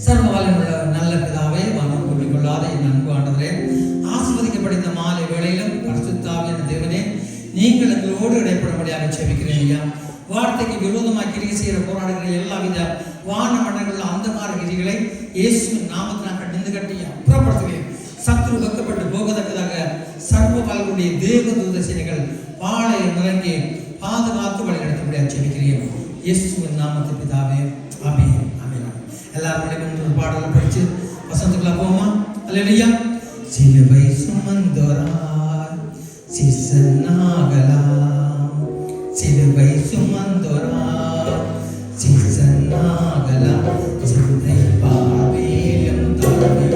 சர்வவல்லமையுள்ள நல்ல பிதாவே, வானம் பூமி கொள்ளாத என் அன்பு ஆண்டவரே, ஆசீர்வதிக்கப்பட்ட மாலை வேளையிலும் பரிசுத்த ஆவியான தேவனே, நீங்கள் எங்களோடு இடைப்படும்படியாக ஜெபிக்கிறேன் ஐயா. வார்த்தைக்கு விரோதமாக கிரியை செய்கிற போராடுகிற எல்லாவித வான மன்னர்கள் அந்தகார கிரிகளை இயேசுவின் நாமத்தினால் கடிந்து கட்டி அப்புறப்படுத்துகிறேன். சத்ரு வெக்கப்பட்டு போவதற்காக சர்வ வல்லமையுடைய தேவதூத சேனைகள் பாளைய நிறங்கி பாதுகாத்து வழிநடத்தபடியாக ஜெபிக்கிறேன் இயேசுவின் நாமத்து பிதாவே, ஆமென். எல்லாரும் ஒரு பாடலை படிச்சு வசனத்துக்குள்ள போமா? அல்லேலூயா. சிலுவை சுமந்தோராய் சிசனாகலாம், சிலுவை சுமந்தோராய் சிசனாகலாம், சிந்தை பாவிலும் தாவி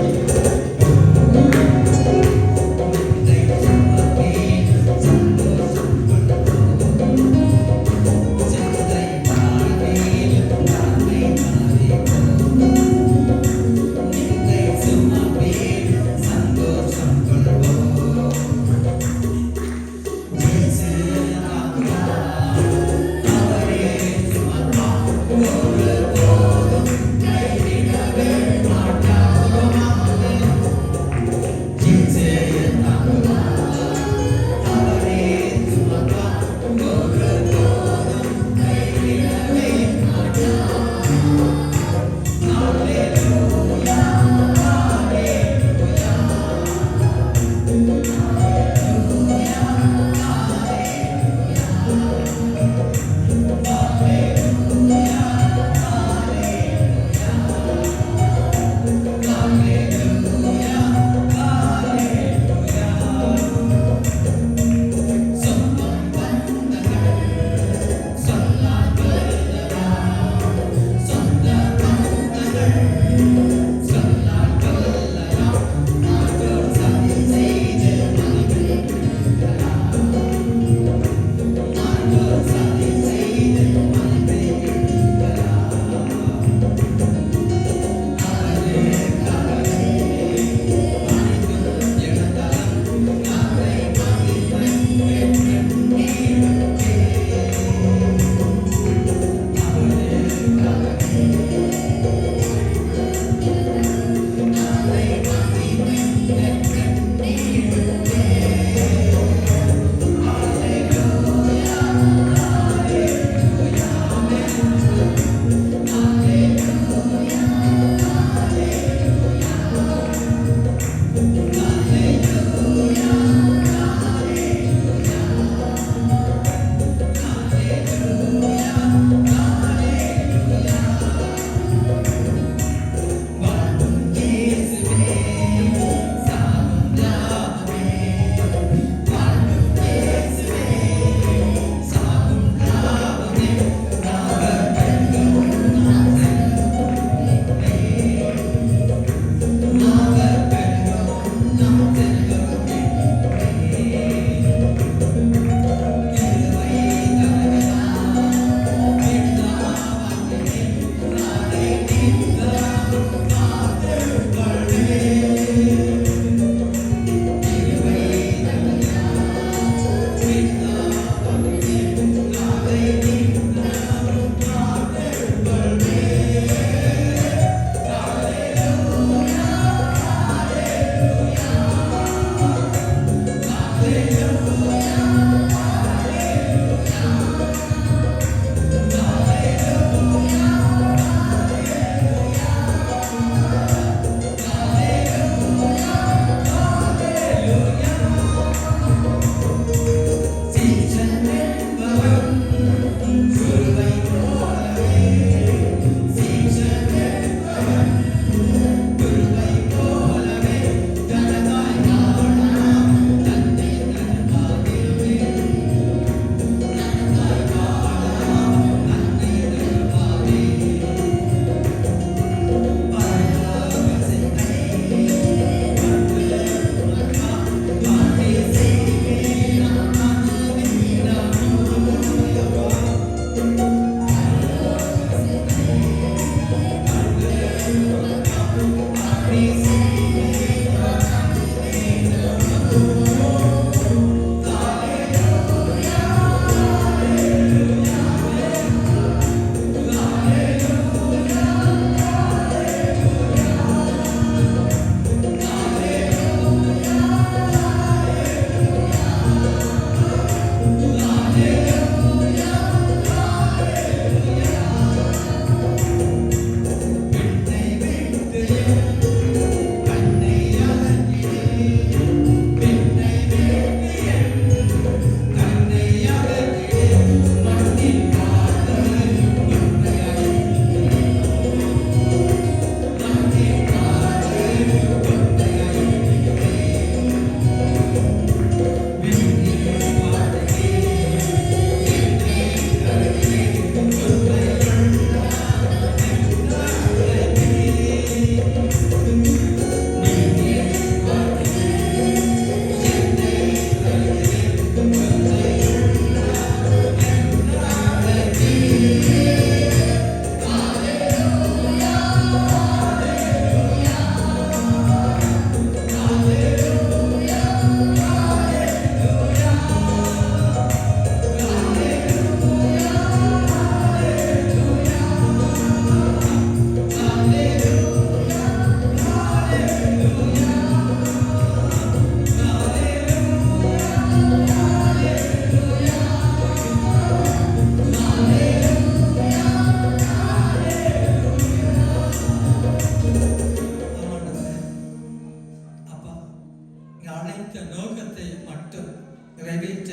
வைத்த நோக்கத்தை மட்டும் நிறைவேற்ற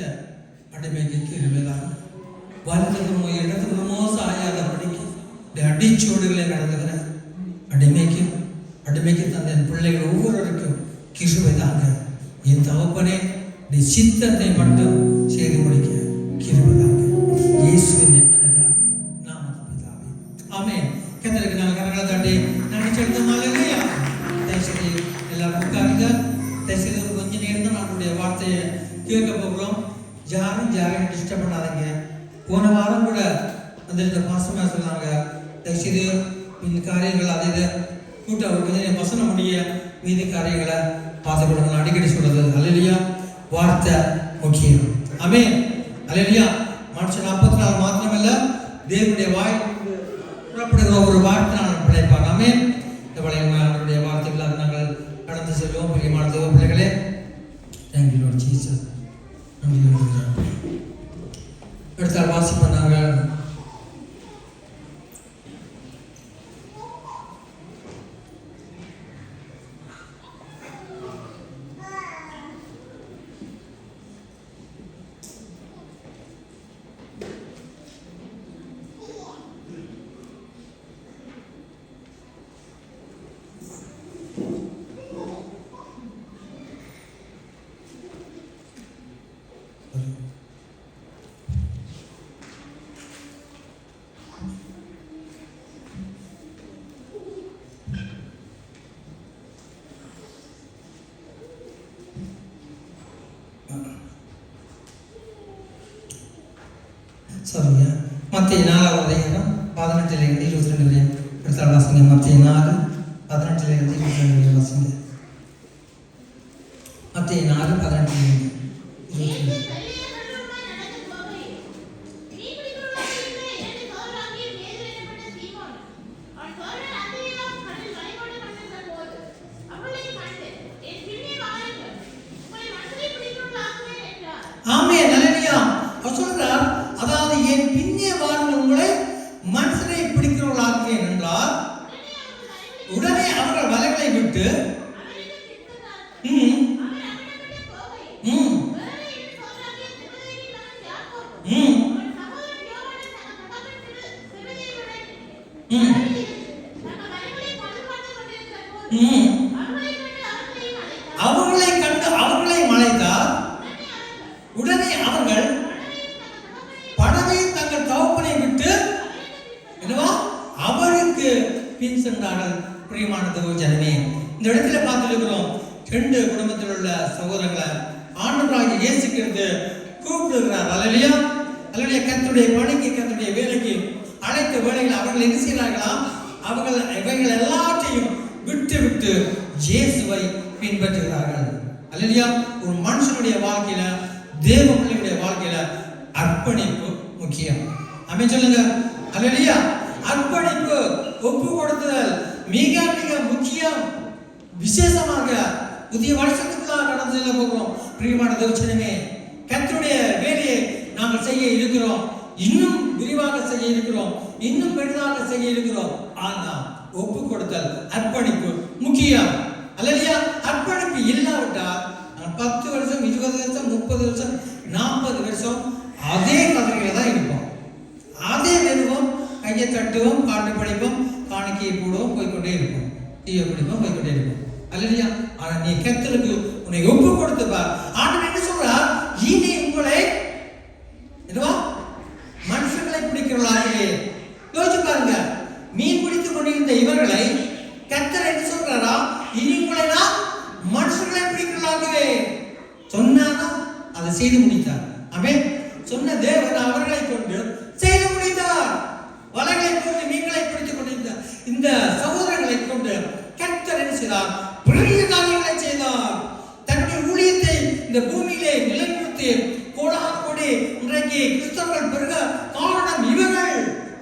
அடிமைக்கு கிருபைதான். வலதுபுறமோ இடதுபுறமோ சாயாதபடிக்கு அடிச்சோடுகளை நடந்துகிற அடிமைக்கு தந்த என் பிள்ளைகள் ஒவ்வொருவருக்கும் கிருபைதாங்க. என் தகப்பனே சித்தத்தை மட்டும் செய்து முடிக்க கிருபைதாங்க. இயேசுவின் நன்மையல்ல நாம பிதாவே ஆமென். கர்த்தருக்கு நாங்கள் கரங்களை தட்டி நன்றி செலுத்தும். அல்லேலூயா. தயவுசெய்து எல்லாரும் உட்காருங்க. தயவுசெய்து கொஞ்ச நேரம் தான் நம்மளுடைய வார்த்தையை கேட்க போகிறோம். யாரும் டிஸ்டர்ப் பண்ணாதீங்க. போன வாரம் கூட அந்த பாசமாக சொன்னாங்க, தயவுசெய்து இந்த காரியங்கள் அதை இதை கூட்டம் கொஞ்சம் வசனம் முடிய மீதி காரியங்களை பார்த்து கொடுங்க. அடிக்கடி சொல்றது அல்லேலூயா. வார்த்தை முக்கியம். ஆமென். அல்லேலூயா. மனுஷன் 44 மாத்திரமல்ல, தேவனுடைய வாய் புறப்படுகிற ஒரு வார்த்தை நான் பிழைப்பாங்க. ஆமென். இந்த பழைய வார்த்தைகளாக நாங்கள் கடந்து செல்வோம். பிரியமான தேவ பிள்ளைகளே, தேங்க்யூ லார்ட் ஜீசஸ். எடுத்தால் வாசி பண்ணாங்க. சொல்லுங்க. மத்திய 4வது அதிகாரம் 18லிருந்து 22 வரை எடுத்தால் வாசிங்க. மத்திய 4 18லிருந்து 22 வரை வாசிங்க. மத்திய 4 18லிருந்து 22. ஆமென். அல்லேலூயா. அவர் சொல்றார், அதாவது என் பின்னே வாருங்கள், உங்களை மனுஷனை பிடிக்கிறவர்களாக்குவேன் என்றார். உடனே அவர்கள் வலைகளை விட்டு அவர்களை கண்டு அவர்களை மலைத்தார். உடனே அவர்கள் படவை தங்கள் தகப்பனை விட்டு அவருக்கு பின் சென்றார்கள். பிரியமான தேவ ஜனமே, இந்த இடத்துல பார்த்துருக்கிறோம், 2 குடும்பத்தில் உள்ள சகோதரர்களை ஆண்டவராகிய இயேசு கிறிஸ்து கூப்பிடுகிறார். அல்லேலூயா. அல்லேலூயா. கர்த்தருடைய பணிக்கு, கர்த்தருடைய வேலைக்கு அழைத்த வேளையில் அவர்கள் என்ன செய்கிறார்களாம்? அவர்கள் இவைகள் எல்லாத்தையும் விட்டு இயேசுவை பின்பற்றுகிறார்கள். அல்லேலூயா. ஒரு மனுஷனுடைய வாழ்க்கையில, தேவ பிள்ளைகளுடைய வாழ்க்கையில அர்ப்பணிப்பு முக்கியம். ஆமென் சொல்லுங்க. அல்லேலூயா. அர்ப்பணிப்பு, ஒப்பு கொடுத்தல் மிக மிக முக்கியம். விசேஷமாக புதிய வருஷத்துக்குள்ளாக கடந்து செல்ல போகிறோம். பிரியமான தேவச்சனமே, கர்த்தருடைய வேலையை நாங்கள் செய்ய இருக்கிறோம். இன்னும் விரிவாக செய்ய இருக்கிறோம். இன்னும் பெரிதாக செய்ய இருக்கிறோம். ஆனா ஒப்பு கொடுத்தல், அர்ப்பணிப்பு முக்கியம். அல்லேலூயா. அர்ப்பணிப்பு இல்லாவிட்டால் 10 வருஷம் 20 வருஷம் 30 வருஷம் 40 வருஷம் அதே கதையில தான் இருப்போம். அதே வெறுவோம், கையை தட்டுவோம், பாட்டு படிப்போம், காணிக்கையை போடுவோம், போய்கொண்டே இருப்போம், டீயை குடிப்போம், போய்கொண்டே இருப்போம். அல்லேலூயா. ஆனா நீ கர்த்தருக்கு உன்னை ஒப்பு கொடுத்துப்பா. ஆண்டவர் என்ன சொல்றார்? இனி உங்களை மனுஷர்களை பிடிக்கிறவர்களாகவே. யோசிச்சு பாருங்க, மீன் பிடித்துக் கொண்டிருந்த இவர்களை கர்த்தர் என்ன சொல்றாரா? இனி உங்களை நான் மனுஷர்களை பிடிக்கிறவர்களாகவே சொன்னாதான் அதை செய்து முடித்தார். ஆமென். சொன்ன தேவன் அவர்களை கொண்டு செய்து முடித்தார். வலைகளை போட்டு மீன்களை பிடித்துக் கொண்டிருந்த இந்த சகோதரர்களை கொண்டு கர்த்தர் என்ன செய்தார்? பெரிய காரியங்களை செய்தார். தன்னுடைய ஊழியத்தை இந்த பூமியிலே நிலைநிறுத்தி கோடான கோடி இன்றைக்கு கிறிஸ்தவர்கள் பெருக காரணம் இவர்கள்.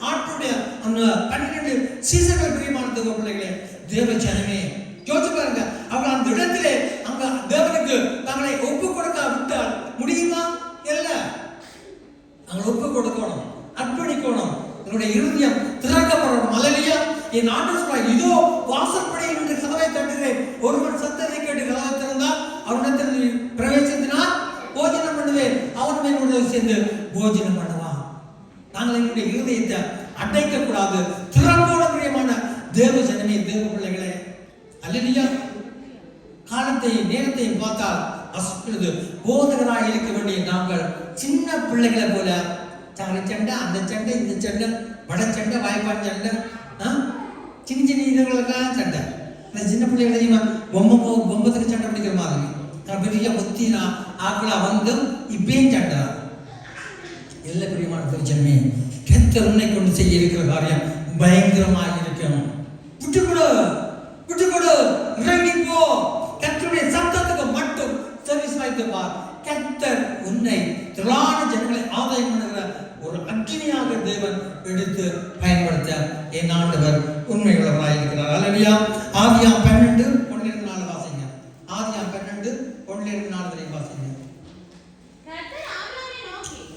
ஆட்டுடைய அந்த 12 சீசர்கள். பிரியமான தேவ பிள்ளைகளே, தேவ ஜனமே, யோசிச்சு பாருங்க, அவங்க அந்த இடத்திலே அங்க தேவனுக்கு தங்களை ஒப்பு கொடுக்க விட்டால் முடியுமா? இல்ல. அவங்க ஒப்பு கொடுக்கணும், அர்ப்பணிக்கணும், என்னுடைய இருதயம் திறக்கப்படணும். அல்லேலூயா. என் ஆண்டவர் சொல்றார், இதோ வாசற்படியில் நின்று கதவை தட்டுகிறேன், ஒருவன் சத்தத்தை கேட்டு கதவை திறந்தால் அவரிடத்தில் போஜனம் பண்ணுவான். நாங்கள் எங்களுடைய இருதயத்தை அடைக்க கூடாது. திறப்போட பிரியமான தேவ ஜனமே, தேவ பிள்ளைகளே, அல்லேலூயா. காலத்தையும் நேரத்தையும் பார்த்தால் அசுக்கிறது. போதகராக இருக்க வேண்டிய நாங்கள் சின்ன பிள்ளைகளை போல சாலை சண்டை, அந்த சண்டை, இந்த சண்டை, வட சண்டை, வாய்ப்பான் சண்டை, சின்ன சின்ன இதுகளுக்கெல்லாம் சண்டை. இந்த சின்ன பிள்ளைகளையும் பொம்பத்துக்கு சண்டை பிடிக்கிற மாதிரி பெரிய புத்தி ஆக்களா வந்து இப்பயும் சண்டை. எல்லா பிரியமான பிரச்சனையுமே கர்த்தர் உன்னை கொண்டு செய்ய இருக்கிற காரியம் பயங்கரமாக இருக்கும். விட்டுக்கொடு, விட்டுக்கொடு, இறங்கி போ. கர்த்தருடைய சத்தத்துக்கு மட்டும் சர்வீஸ் வைத்து பார். கர்த்தர் உன்னை திரளான ஜனங்களை ஆதாயம் பண்ணுகிற ஒரு அக்கினியாக தேவன் எடுத்து பயன்படுத்த என் ஆண்டவர் உண்மையுள்ளவராக இருக்கிறார். அல்லேலூயா. ஆதியாம் 12:1-4 வாசிங்க. ஆதியாம் 12:1-4 வரை வாசிங்க.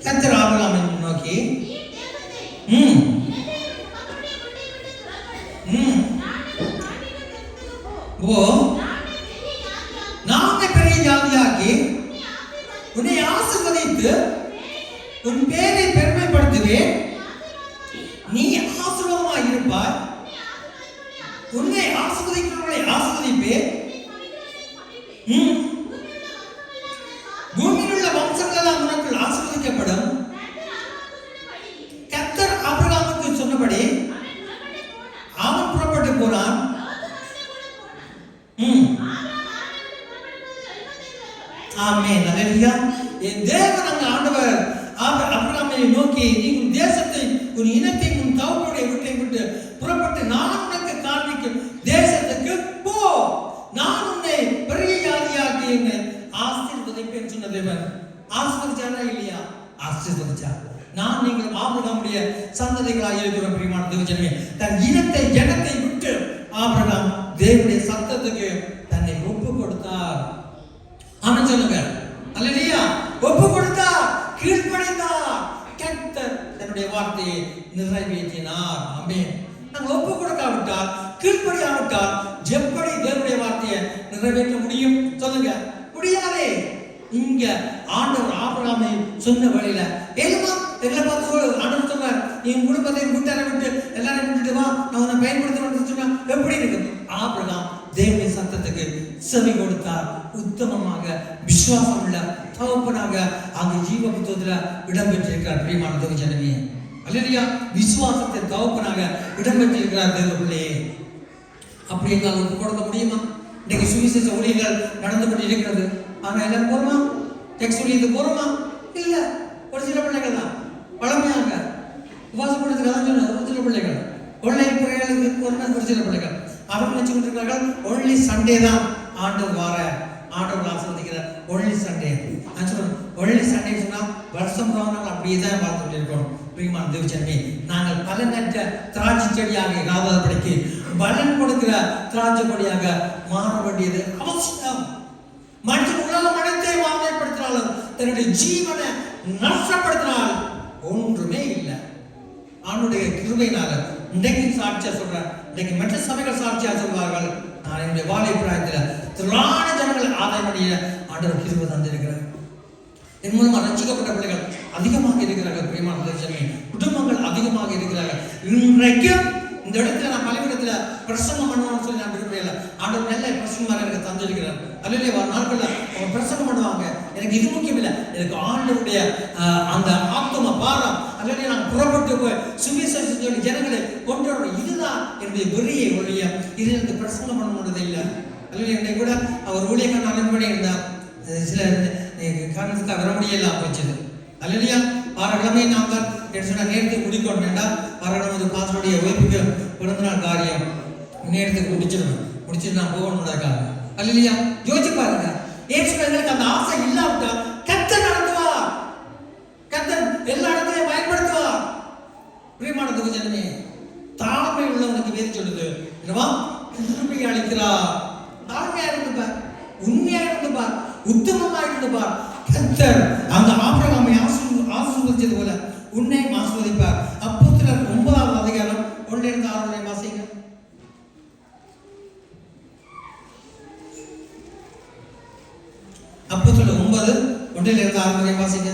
கர்த்தர் ஆபிரகாமை நோக்கி நான் பெரிய ஜாதியாக்கி உன்னை ஆசீர்வதித்து உன் பேரை பெருமைப்படுத்துவேன். நீ ஆசீர்வாதமாய் இருப்பாய். உன்னை ஆசீர்வதிக்கிறவர்களை ஆசீர்வதிப்பேன். பூமியில் உள்ள வம்சங்கள் எல்லாம் உனக்கு ஆசீர்வதிக்கப்படும். கர்த்தர் ஆபிரகாமுக்கு சொன்னபடி அவன் புறப்பட்டு போனான். ஆமென். அல்லேலூயா. என் தேவன் அங்க ஆண்டவர் ஆபிரகாமை நோக்கி, நீ உன் தேசத்தை, உன் இனத்தை, உன் தகப்பனுடைய வீட்டை விட்டு புறப்பட்டு நான் உனக்கு காண்பிக்கும் தேசத்துக்கு போ. நான் உன்னை பெரிய ஜாதியாக்கி என்னை ஆசீர்வதிப்பேன் சொன்ன தேவன் ஆசீர்வதிச்சாரா இல்லையா? ஆசீர்வதிச்சார். நான் நீங்கள் ஆபிரகாமுடைய சந்ததிகளாக இருக்கிற பிரியமான தேவஜனமே, தன் இனத்தை ஜனத்தை விட்டு ஆபிரகாம் தேவனுடைய சத்தத்துக்கு தன்னை ஒப்பு கொடுத்தார். ஆமென் சொல்லுங்க. அல்லேலூயா. ஒப்பு கொடுத்தார், கீழ்ப்படிந்தார். கர்த்தர் தன்னுடைய வார்த்தையை நிறைவேற்றினார். ஆமென். நாங்கள் ஒப்பு கொடுக்காவிட்டால், கீழ்ப்படியாவிட்டால் எப்படி தேவனுடைய வார்த்தையை நிறைவேற்ற முடியும்? சொல்லுங்க. முடியாதே. இங்க ஆண்டவர் ஆபிரகாமை சொன்ன வழியில ஏமா எங்களை பார்த்து ஆண்டவர் சொன்னார், நீ குடும்பத்தை வீட்டாரை விட்டு எல்லாரையும் விட்டுட்டு வா, நான் உன்னை பயன்படுத்த சொன்னா எப்படி இருக்கு? ஆபிரகாம் தேவனுடைய சத்தத்துக்கு செவி கொடுத்தார். உத்தமமாக விசுவாசம் உள்ள தகப்பனாக அங்கு ஜீவ புத்தகத்தில் இடம்பெற்றிருக்கிறார். பிரியமான தேவ ஜனமே, அல்லேலூயா. விசுவாசத்தை தகப்பனாக இடம்பெற்றிருக்கிறார் தேவ பிள்ளையே. அப்படி எங்களால் ஒப்பு கொடுக்க முடியுமா? இன்னைக்கு சுவிசேஷ ஊழியர்கள் நடந்து கொண்டு இருக்கிறது. ஆனா எல்லாரும் போறோமா? டெக்ஸ்ட் ஊழியது போறோமா? இல்ல. ஒரு சில பிள்ளைகள் தான் பழமையாக உபாசப்படுறதுக்கு தான் சொன்ன ஒரு சில பிள்ளைகள், ஆன்லைன் பிள்ளைகளுக்கு ஒரு சில பிள்ளைகள் அவர் நினைச்சு கொண்டிருக்கிறார்கள் ஒன்லி சண்டே தான் ஆண்டவர் வார, ஆண்டவர் ஆசீர்வதிக்கிறார். ஒன்லி சண்டே நான் சொல்றேன். ஒன்லி சண்டே சொன்னா வருஷம் நாங்கள் அப்படியே தான் பார்த்து கொண்டிருக்கிறோம். பிரியமான தேவஜனமே, நாங்கள் பலனற்ற திராட்சை செடியாக இராதபடிக்கு பலன் கொடுக்கிற திராட்சை கொடியாக மாற வேண்டியது அவசியம். மனுஷன் உலக மனத்தை மாமைப்படுத்தினாலும் தன்னுடைய ஜீவனை நஷ்டப்படுத்தினால் ஒன்றுமே இல்லை. அவனுடைய கிருபையினால இன்றைக்கு சாட்சியா சொல்றேன். இன்றைக்கு மற்ற சபைகள் சாட்சியா சொல்வார்கள், நான் என்னுடைய வாழை பிராயத்தில் திரளான ஜனங்கள் ஆதாயம் அடைய ஆண்டவர் கிருபை தந்திருக்கிறார். என் மூலமா ரட்சிக்கப்பட்ட பிள்ளைகள் அதிகமாக இருக்கிறார்கள். பிரியமான தேவஜனமே, குடும்பங்கள் அதிகமாக இருக்கிறார்கள். இன்றைக்கும் இந்த இடத்துல நான் பலவிடத்துல பிரசங்கம் பண்ணுவான்னு சொல்லி நான் விரும்பல. ஆண்டவர் நல்ல பிரசங்கமாக எனக்கு தந்திருக்கிறார். அல்லையே ஒரு நாட்கள்ல அவங்க பிரசங்கம் பண்ணுவாங்க. எனக்கு இது முக்கியம் இல்லை, எனக்கு ஆண்டவருடைய அந்த ஆத்ம பாரம் அல்லையே நான் புறப்பட்டு போய் சுவிசேஷம் சொல்லி ஜனங்களை கொண்டு வரணும். இதுதான் என்னுடைய வெறியை ஒழிய இது எனக்கு பிரசங்கம் பண்ண முடியது இல்லை. அல்லையே என்னை கூட அவர் ஊழியக்கான அனுப்பி இருந்தார். சில காரணத்துக்காக வர முடியலாம் போச்சது. அல்லையா வாரக்கிழமை நாங்கள் சொன்ன நேரத்தை முடிக்கணும் வேண்டாம். வாரக்கிழமை பாசனுடைய உழைப்புக்கு பிறந்தநாள் காரியம் நேரத்துக்கு முடிச்சிட்டு நான் போகணும்னாக்கா அல்லையா யோசிச்சு பாருங்க. எங்களுக்கு அந்த ஆசை இல்லாவிட்டா கர்த்தர் நடத்துவார். கர்த்தர் எல்லா இடத்துலையும் பயன்படுத்துவார். பிரியமான தேவஜனமே, தாழ்மை உள்ளவனுக்கு வேறு சொல்லுது என்னவா கிருபை அளிக்கிறார். தாழ்மையா இருந்துப்பார், உண்மையா இருந்துப்பார், உத்தமமா இருந்துப்பார். கர்த்தர் அந்த ஆபிரகாமை ஆசீர்வதிச்சது போல உன்னை ஆசீர்வதிப்பார். அப்போஸ்தலர் 9ஆம் அதிகாரம் 1-6 வாசிங்க. அப்போஸ்தலர் 9:1-6 வாசிங்க.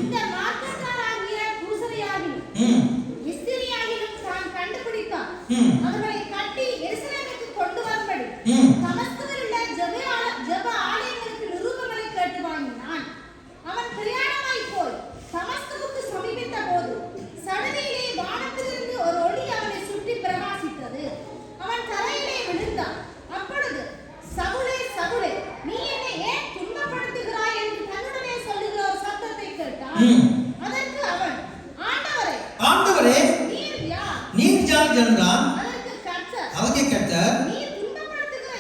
இந்த மார்க்கத்தாராகிய புருஷரையாகிலும் ஸ்திரீயாகிலும் தான் கண்டுபிடித்தான். அவர்களை கட்டி எருசலேமுக்கு கொண்டு வரும்படி தமஸ்குவில் உள்ள ஜெப ஆலயங்களுக்கு நிரூபங்களை கேட்டு வாங்கினான். அவன் பிரயாணமாய் போய் தமஸ்குவுக்கு சமீபித்த போது சடதியிலே வானத்திலிருந்து ஒரு ஒளி அவனை சுற்றி பிரகாசித்தது. அவன் தரையிலே விழுந்தான். அப்பொழுது, சவுலே, சவுலே, நீ என்னை ஏன் துன்பப்படுத்துகிறாய் என்று தன்னுடனே சொல்லுகிற ஒரு சத்தத்தை கேட்டான். அதற்கு அவன், ஆண்டவரே, நீர் யார் என்றான். அதற்கு கர்த்தர், நீர் துன்பப்படுத்துகிற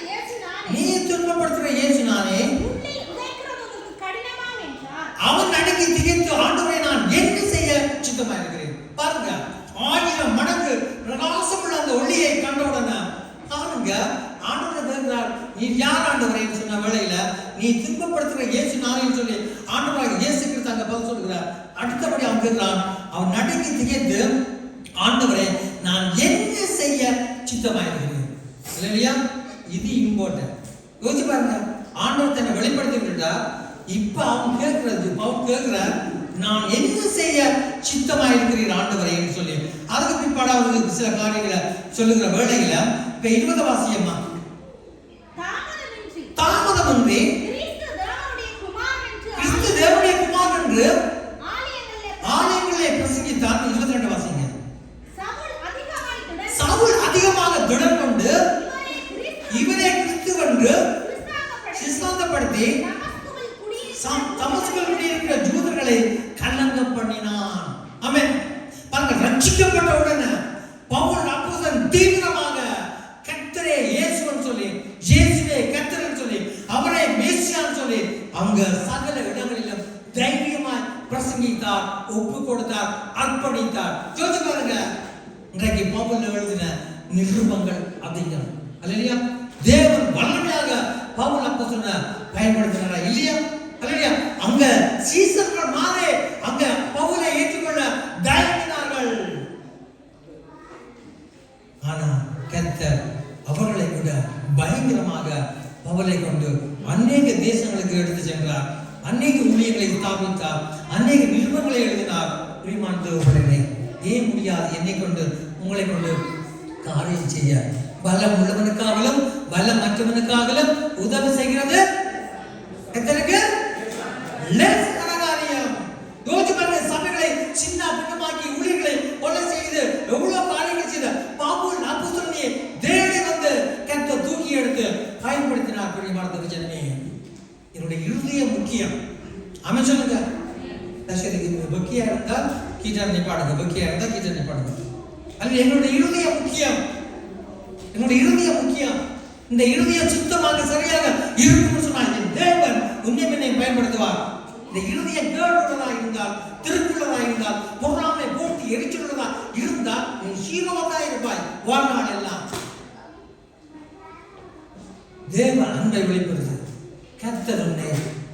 இயேசு நானே. உன்னை உதைக்கிறது உனக்கு கடினமாம் என்றார். அவன் நடுங்கி திகைத்து, ஆண்டவரே, நான் என்ன செய்ய சித்தமா இருக்கிறேன். பாருங்க, 1000 மடங்கு பிரகாசமுள்ள அந்த ஒளியை கண்டவுடனே பாருங்க, ஆண்டவர் கேட்கிறார், நீ யார் ஆண்டவரே சொன்ன வேளையில, நீ துன்பப்படுத்துகிற இயேசு நானேன்னு சொல்லி ஆண்டவராக இயேசு கிறிஸ்து அங்க பதில் சொல்கிறார். அடுத்தபடி அவன் கேட்கிறான், அவன் நடுங்கி திகைத்து, ஆண்டவரே, நான் என்ன செய்ய சித்தமாயிருக்கிறேன். இல்லையா? இது இம்பார்ட்டன்ட். யோசிச்சு பாருங்க, ஆண்டவர் தன்னை வெளிப்படுத்திக்கிட்டார். இப்ப அவன் கேட்கிறார், நான் என்ன செய்ய சித்தமாயிருக்கிறீர் ஆண்டவரே என்று சொல்லி. அதுக்கு பிற்பாடாவது சில காரியங்களை சொல்லுகிற வேளையில இப்ப 20 வாசியம்மா. தாமதமின்றி கிறிஸ்து தேவனுடைய குமாரன் என்று ஆலயங்களிலே பிரசங்கித்தான். 22 வாசிங்க. சவுல் அதிகமாக திடன் கொண்டு இவரே கிறிஸ்து என்று சித்தாந்தப்படுத்தி தமஸ்குவில் குடியிருக்கிற ஜூதர்களை கலங்கம் பண்ணினான். ஆமென். பாருங்க, ரட்சிக்கப்பட்ட உடனே பவுல் அப்போஸ்தலன் தீவிரமாக கர்த்தரே இயேசுன்னு சொல்லி, இயேசுவே கர்த்தர்னு சொல்லி, அவரே மேசியான்னு சொல்லி அவங்க சகல இடங்களிலும் தைரியமாய் பிரசங்கித்தார், ஒப்பு கொடுத்தார், அர்ப்பணித்தார். யோசிச்சு பாருங்க, இன்றைக்கு பவுல் எழுதின நிருபங்கள் அதிகம். அல்லையா? தேவன் வல்லமையாக பவுல் அப்போஸ்தலனை பயன்படுத்தினாரா இல்லையா? அல்லையா? அங்க சீசர்கள் மாறே அங்க பவுலை ஏற்றுக்கொள்ள தயங்கினார்கள். ஆனா கர்த்தர் அவர்களை விட பயங்கரமாக பவுலை கொண்டு அநேக தேசங்களுக்கு எடுத்து சென்றார். அநேக ஊழியர்களை ஸ்தாபித்தார். அநேக நிருபங்களை எழுதினார். பிரியமானவர்களே, ஏன் முடியாது என்னை கொண்டு உங்களை கொண்டு காரியம் செய்ய? பலம் உள்ளவனுக்காகலும் பலம் மற்றவனுக்காகலும் உதவி செய்கிறது எத்தனைக்கு காரியம். யோசிச்சு பாருங்க, சபைகளை சின்ன பின்னமாக்கி ஊழியர்களை கொலை செய்து எவ்வளவு காரியங்கள் செய்த பவுல் அப்போஸ்தலனை தேடி வந்து கர்த்தர் தூக்கி எடுத்து பயன்படுத்தினார். பிரியமான ஜனமே, என்னுடைய இருதயம் முக்கியம். ஆமென் சொல்லுங்க. பக்கியா இருந்தால் கீட்டர் நிப்பாடுங்க, பக்கியா இருந்தால் கீட்டர் நிப்பாடுங்க. அது என்னுடைய இருதயம் முக்கியம். என்னுடைய இருதயம் முக்கியம். இந்த இருதயம் சுத்தமாக சரியாக இருக்கும்னு சொன்னாங்க. தேவன் உன்னை பயன்படுத்துவார். இந்த இருதயம் கேடுள்ளதா இருந்தால், திருக்குள்ளதா இருந்தால், பொறாமை போட்டி எரிச்சுள்ளதா இருந்தால் நீ சீரோவா இருப்பாய் வாழ்நாள் எல்லாம். தேவன் அன்பை வெளிப்படுத்து, கர்த்தர் உன்னை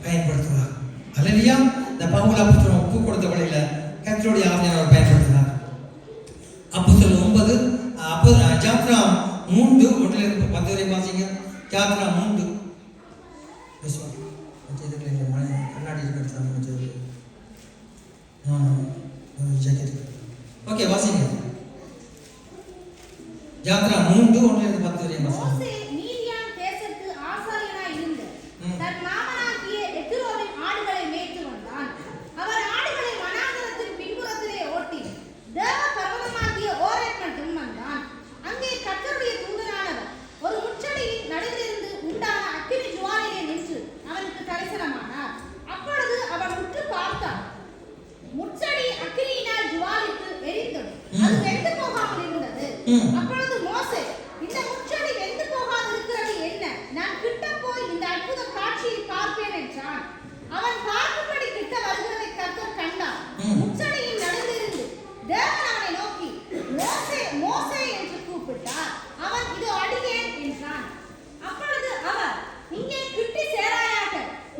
பயன்படுத்துவார். அல்லேலூயா. இந்த பவுல் அப்போஸ்தலன் ஒப்பு கொடுத்த வழியில கர்த்தருடைய ஆவியானவர் பயன்படுத்தினார். அப்போஸ்தலர் 9 அப்போ யாத்ரா 3 1 10 வரை வாசிங்க. யாத்ரா 3 கண்ணாடி ஓகே வாசிங்க. யாத்ரா 3 1 10 வரை வாசிங்க. அப்பொழுது மோசே, இந்த முச்செடி வெந்து போகாது இருக்கிறது என்ன? நான் கிட்ட போய் இந்த அற்புத காட்சியை பார்ப்பேன் என்றான். அவன் பார்க்கும்படி கிட்ட வருகிறதை கர்த்தர் கண்டார். முச்செடியின் நடுவிலிருந்து தேவன் அவனை நோக்கி, மோசே, மோசே என்று கூப்பிட்டார். அவன், இதோ அடியேன் என்றான். அப்பொழுது அவர், இங்கே கிட்டி சேராயாக,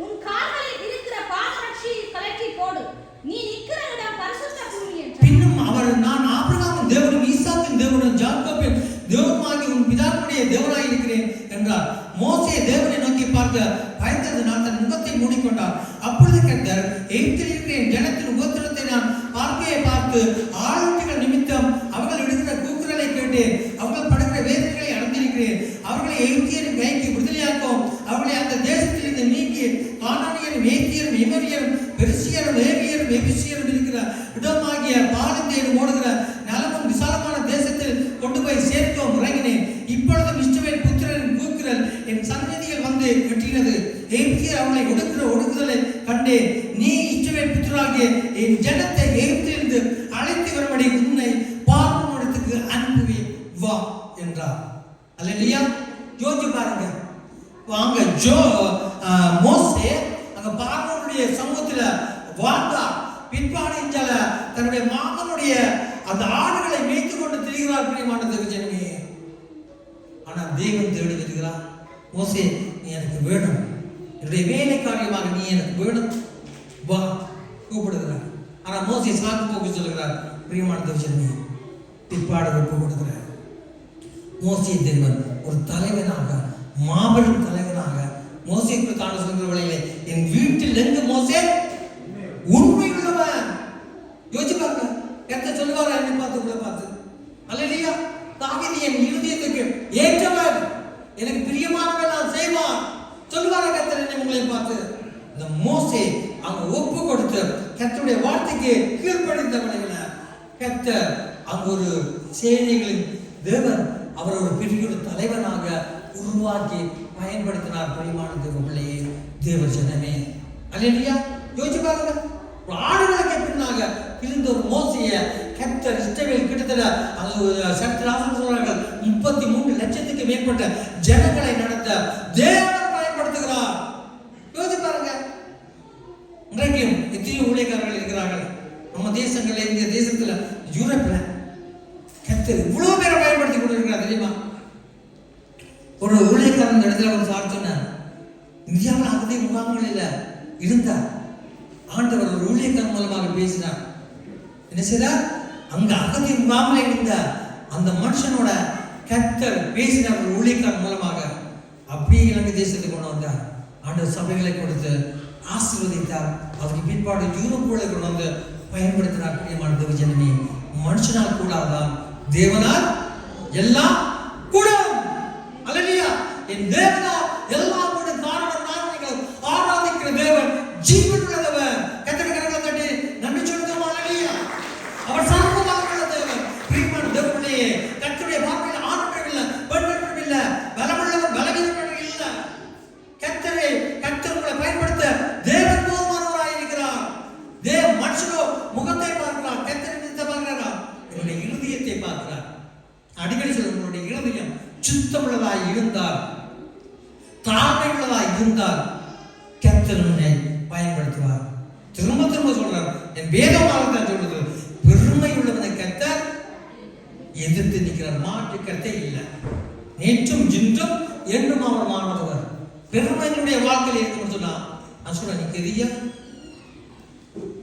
உன் கால்களில் இருக்கிற பாதரட்சியை கழற்றி போடு, நீ நிற்கிற இடம் பரிசுத்த பூமி என்றார். பின்னும் அவர், நான் ஆபிரகாமின் தேவனும் ஈசாக்கின் தேவனும் ஜாக்கோபின் தேவனுமாகி உன் பிதாக்களுடைய தேவனாய் இருக்கிறேன் என்றார். மோசே தேவனை நோக்கி பார்க்க பயந்ததினால் தன் முகத்தை மூடிக்கொண்டார். அப்பொழுது கர்த்தர், எகிப்தில் இருக்கிற ஜனத்தின் தேசத்தின் உபத்திரத்தை நான் பார்த்து ஆளுநர்கள் நிமித்தம் அவர்கள் இடுகிற கூக்குரலை கேட்டேன். அவர்கள் படுகிற வேதனைகளை அடைந்திருக்கிறேன். அவர்களை எகிப்தியரின் கைக்கு விடுதலையாக்கும். அவர்களை அந்த தேசத்தில் இருந்து நீக்கி கானானியரும் ஏத்தியரும் எமோரியரும் பெரிசியரும் ஏவியரும் எபிசியரும் இருக்கிற இடமாகிய பாலத்தேடும் ஓடுகிற நலமும் விசாலமான தேசத்தில் கொண்டு போய் சேர்க்கவும் இறங்கினேன். இப்பொழுதும் இஸ்ரவேல் புத்திரரின் கூக்குரல் என் சன்னதியில் வந்து எட்டினது. எகிப்தியர் அவளை ஒடுக்குதலை கண்டேன். நீ இஸ்ரவேல் புத்திராகிய என் ஜனத்தை எகிப்திலிருந்து அழைத்து வரும்படி உன்னை பார்வோனிடத்துக்கு அனுப்புவேன் வா என்றார். அல்லேலூயா. யோசிச்சு பாருங்க. வாங்க மோசே அங்க பார்வோனுடைய சமூகத்துல வாழ்ந்தார். பிற்பாடு இஞ்சால தன்னுடைய மாமனுடைய அந்த ஆடுகளை மேய்த்து கொண்டு திரிகிறார். பிரியமானது ஜனமே, ஆனா தேவன் தேடி வருகிறார். மோசே, நீ எனக்கு வேணும், என்னுடைய வேலை காரியமாக நீ எனக்கு வேணும், வா கூப்பிடுகிறார். ஆனா மோசே சாக்கு போக்கு சொல்லுகிறார். பிரியமானது ஜனமே, பிற்பாடு ஒப்பு கொடுக்கிறார். மோசே தேவன் ஒரு தலைவனாக, மாபெரும் தலைவனாக மோசேக்கு காண சொல்கிற வழியிலே என் வீட்டில் எங்கு மோசே உண்மை உள்ளவன். யோசிச்சு பாருங்க. எத்த சொல்லுவாரா என்னை பார்த்து உங்களை பார்த்து? அல்லேலூயா. தாவீது என் இருதயத்துக்கு ஏற்றவன், எனக்கு பிரியமானவன், நான் செய்வான் சொல்லுவாரா கர்த்தர் என்னை உங்களை பார்த்து? இந்த மோசே அங்க ஒப்பு கொடுத்து கர்த்தருடைய வார்த்தைக்கு கீழ்ப்படிந்தவனை கர்த்தர் அங்க ஒரு சேனைகளின் தேவன் அவர் ஒரு பெரிய தலைவனாக உருவாக்கி பயன்படுத்தினார். பிரியமான தேவ பிள்ளையே, தேவ ஜனமே, அல்லேலூயா. யோசிச்சு பாருங்க. ஆடுகளுக்கு பின்னாக இருந்த ஒரு மோசைய கர்த்தர் இஸ்ரவேல் கிட்டத்தட்ட சட்டராசன் சொல்றார்கள் 33 லட்சத்துக்கு மேற்பட்ட ஜனங்களை நடத்த தேவன் பயன்படுத்துகிறார். யோசிச்சு பாருங்க. இன்றைக்கும் எத்தனையோ ஊழியக்காரர்கள் இருக்கிறார்கள் நம்ம தேசங்கள்ல, இந்த தேசத்துல, யூரோப்ல கர்த்தர் இவ்வளவு பேரை பயன்படுத்தி கொண்டிருக்கிறார். தெரியுமா? ஒரு ஊழியக்காரன் இடத்துல ஒரு சார் சொன்னார், இந்தியாவில் அகதி முகாம்களில் இருந்தார். ஆண்டவர் ஒரு ஊழியக்காரன் மூலமாக பேசினார். என்ன செய்தார்? அங்க அகதி முகாமில் இருந்த அந்த மனுஷனோட கர்த்தர் பேசினார் ஒரு ஊழியக்காரன் மூலமாக. அப்படியே இலங்கை தேசத்துக்கு கொண்டு வந்தார். ஆண்டவர் சபைகளை கொடுத்து ஆசீர்வதித்தார். அதுக்கு பிற்பாடு யூரோப்புகளை கொண்டு வந்து பயன்படுத்தினார். பிரியமான தேவ ஜனமே, மனுஷனால் கூடாதான், தேவனால் எல்லாம் கூடும். அல்லேலூயா. என் தேவனால் எல்லாம் கூட. காரணம் நான் நீங்கள் ஆராதிக்கிற தேவன் ஜீவன் உள்ளவர். கர்த்தருக்கு கரங்களை தட்டி நன்றி சொல்லுவோம். அல்லேலூயா. அவர் சர்வமாக உள்ள தேவன். பிரியமான தேவனே, கர்த்தருடைய வார்த்தையில் ஆண் இல்லை, பெண் இல்லை, பலமுள்ளவர் பலவீனவர் இல்லை. கர்த்தர் உங்களை பயன்படுத்த தேவன் போதுமானவராக இருக்கிறார். மனுஷனோ முகத்தை பார்க்கிறார், கர்த்தர் நிறுத்த பார்க்கிறாரா? என்னுடைய இருதயத்தை பார்க்கிறார். அடிக்கடி சொல்ல, உங்களுடைய இருதயம் சுத்தமுள்ளதாய் இருந்தால், தாழ்மை உள்ளதாய் இருந்தால் கர்த்தர் உன்னை பயன்படுத்துவார். திரும்ப திரும்ப சொல்றார். என் வேதமாக தான் சொல்றது, பெருமை உள்ளவனை கர்த்தர் எதிர்த்து நிற்கிறார். மாற்று கருத்தே இல்லை. நேற்றும் இன்றும் என்றும் அவர் மாறுபடுவார். பெருமையினுடைய வாழ்க்கையில் இருக்குன்னு சொன்னா நான் சொல்றேன், நீ தெரியா,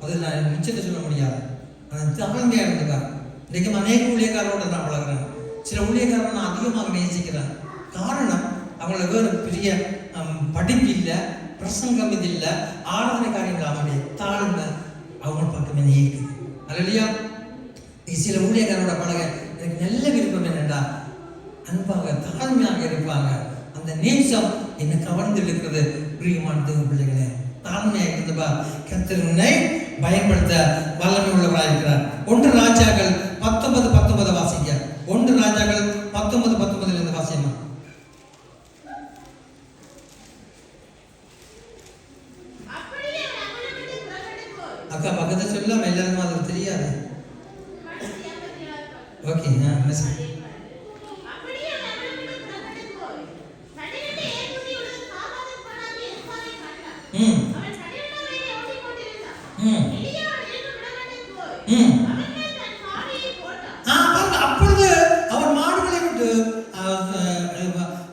அது நான் நிச்சயத்தை சொல்ல முடியாது. ஆனால் தமிழ்மையா இருந்துக்கார். இன்றைக்கு அநேக ஊழியக்காரோட நான் பழகிறேன். சில ஊழியக்காரரை நான் அதிகமாக நேசிக்கிறேன். காரணம், அவங்கள வேறு பெரிய படிப்பு இல்லை, பிரசங்கம் இது இல்லை, ஆராதனை காரியங்கள், அவனுடைய தாழ்மை அவங்க பக்கமே இருக்குது. அல்லேலூயா. சில ஊழியக்காரோட பழக எனக்கு நல்ல விருப்பம் என்னென்றா, அன்பாக தாழ்மையாக இருப்பாங்க. அந்த நேசம் என்னை கவர்ந்து இருக்கிறது. பிரியமான தேவ பிள்ளைகளே, தாழ்மையாக இருந்தபா கர்த்தர் உன்னை பயன்படுத்த வல்லமை உள்ளவராக இருக்கிறார். 1 ராஜாக்கள் 19:19 வாசிக்க. 1 ராஜாக்கள் 19:19 வாசிமா. அக்கா பக்கத்தை சொல்லாம எல்லாருக்கும் அது தெரியாது. ஓகே, அப்பொழுது அவன் மாடுகளை விட்டு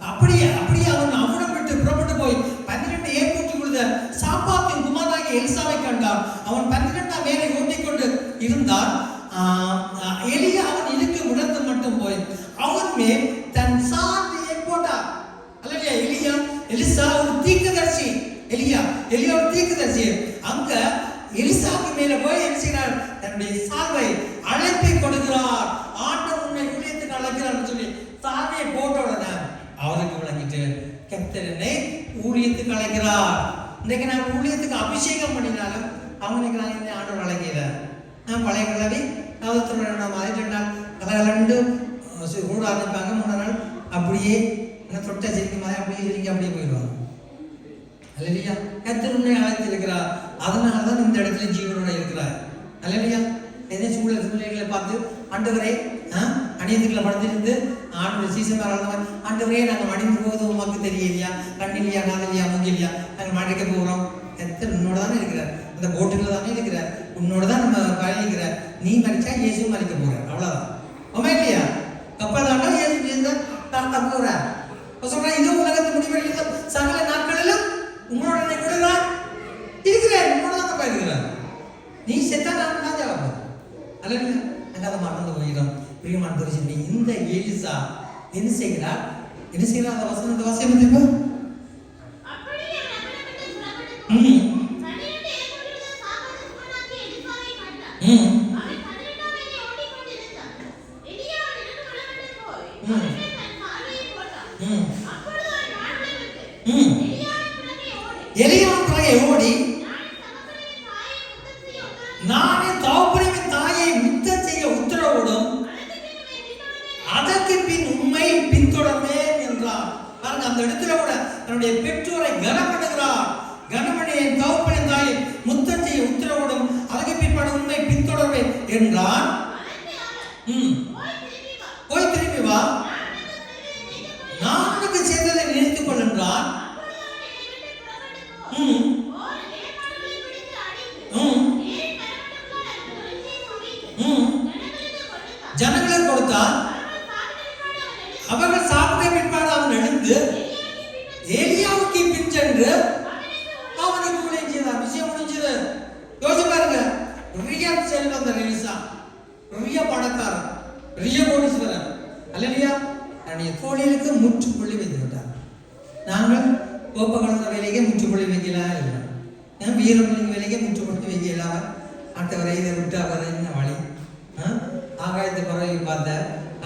அப்படியே அவன் அவ்விடம் விட்டு புறப்பட்டு போய் 12 ஏற்பூட்டி விழுத சாப்பாத்தின் குமாரனாகிய எலிசாவை கண்டான். அவன் 12ஆம் மேலே ஓட்டிக்கொண்டு இருந்தான். எலியா அவன் இருக்கும் இடத்து மட்டும் போய் அவன் மேல் தன் சார்பியை போட்டார். அல்லையா? எலிசா ஒரு தீர்க்கதரிசி. எலியா ஒரு தீர்க்கதரிசி. அங்க எலிசாவுக்கு மேல போய் என்ன செய்கிறார்? தன்னுடைய சால்வை அழைப்பை கொடுக்கிறார். ஆண்டவர் உன்னை ஊழியத்துக்கு அழைக்கிறார் சொல்லி சால்வையை போட்ட உடனே அவருக்கு விளங்கிட்டு கர்த்தர் என்னை ஊழியத்துக்கு அழைக்கிறார். இன்றைக்கு நான் ஊழியத்துக்கு அபிஷேகம் பண்ணினாலும் அவனுக்கு நான் இந்த ஆண்டவர் அழைக்கல. நான் பழைய கிழவி நான் மாறிட்டால் கலகலண்டு கூட ஆரம்பிப்பாங்க. 3 நாள் அப்படியே தொட்ட சிரிக்க மாதிரி அப்படியே சிரிக்க அப்படியே போயிடுவாங்க. அல்லையா? கர்த்தர் உன்னை அழைத்திருக்கிறார். அதனாலதான் இந்த இடத்துல ஜீவனோட இருக்கிறார். அல்லையா? எதே சூழ்நிலைகளை பார்த்து ஆண்டவரே அணியத்துக்களை படுத்திருந்து ஆண்டு சீசன் ஆண்டவரே நாங்கள் அணிந்து போவது உமக்கு தெரியலையா, கண்ணிலையா, காதலியா, மூங்கிலையா, நாங்கள் மழைக்க போகிறோம். கர்த்தர் உன்னோட தானே இருக்கிறார். அந்த போட்டுல தானே இருக்கிறார். உன்னோட தான் நம்ம பயணிக்கிறார். நீ மறிச்சா இயேசுவும் மறிக்க போகிறார். அவ்வளோதான். உண்மை இல்லையா? கப்பலாண்டா இயேசு தான் தப்புறார். சொல்றேன், இது உலகத்து முடிவெளியிலும் சகல நாட்களிலும் உங்களோட கூட தான் இருக்கிறார். உங்களோட தான் தப்பா இருக்கிறார். நீ செத்தா நான் தான் ஜாபம் அல்ல. நாங்கள் அதை மறந்து போகிறோம். பிரியமான தெரிஞ்சு இந்த எலிசா என்ன செய்கிறார்? என்ன செய்கிறார்? அந்த வசனத்தை வாசியம் தெரியுமா? ஓடி நானே தகப்பனின் தாயை முத்தம் செய்ய உத்தரவிடும், அதற்கு பின் உண்மை பின்தொடர்ந்தேன் என்றார். பாருங்க, அந்த இடத்துல கூட தன்னுடைய பெற்றோரை கனம் பண்ணுகிறார். கனமணி என் தகப்பனின் தாயை முத்தம் செய்ய உத்தரவிடும், அதற்கு பிற்பாடு உண்மை பின்தொடர்வேன் என்றார். போய் திரும்பி வா, நான் உனக்கு செய்ததை நினைத்துக் கொள் என்றார். ஜனங்களுக்கு கொடுத்தார். அவர்கள் சாப்பிட்ட பிற்பாடு அவன் எழுந்து ஏலியாவுக்கு பின் சென்று அவனுக்கு ஊழியம் செய்தார். விஷயம் முடிஞ்சது. யோசிச்சு பாருங்க, பெரிய செல்வந்த எலிசா, பெரிய பணக்காரன், பெரிய கோடீஸ்வரன் அல்லையா? தன்னுடைய தொழிலுக்கு முற்றுப்புள்ளி வைத்து விட்டார். நாங்கள் கோப்ப கலந்த வேலைக்கே முற்றுப்புள்ளி வைக்கலாம் இல்லை, வீரமணிக்கு வேலைக்கே முற்றுப்புள்ளி வைக்கலாம். அடுத்தவரை இதை விட்டு அவர் என்ன வழி? ஆகாயத்தை பறவை பார்த்த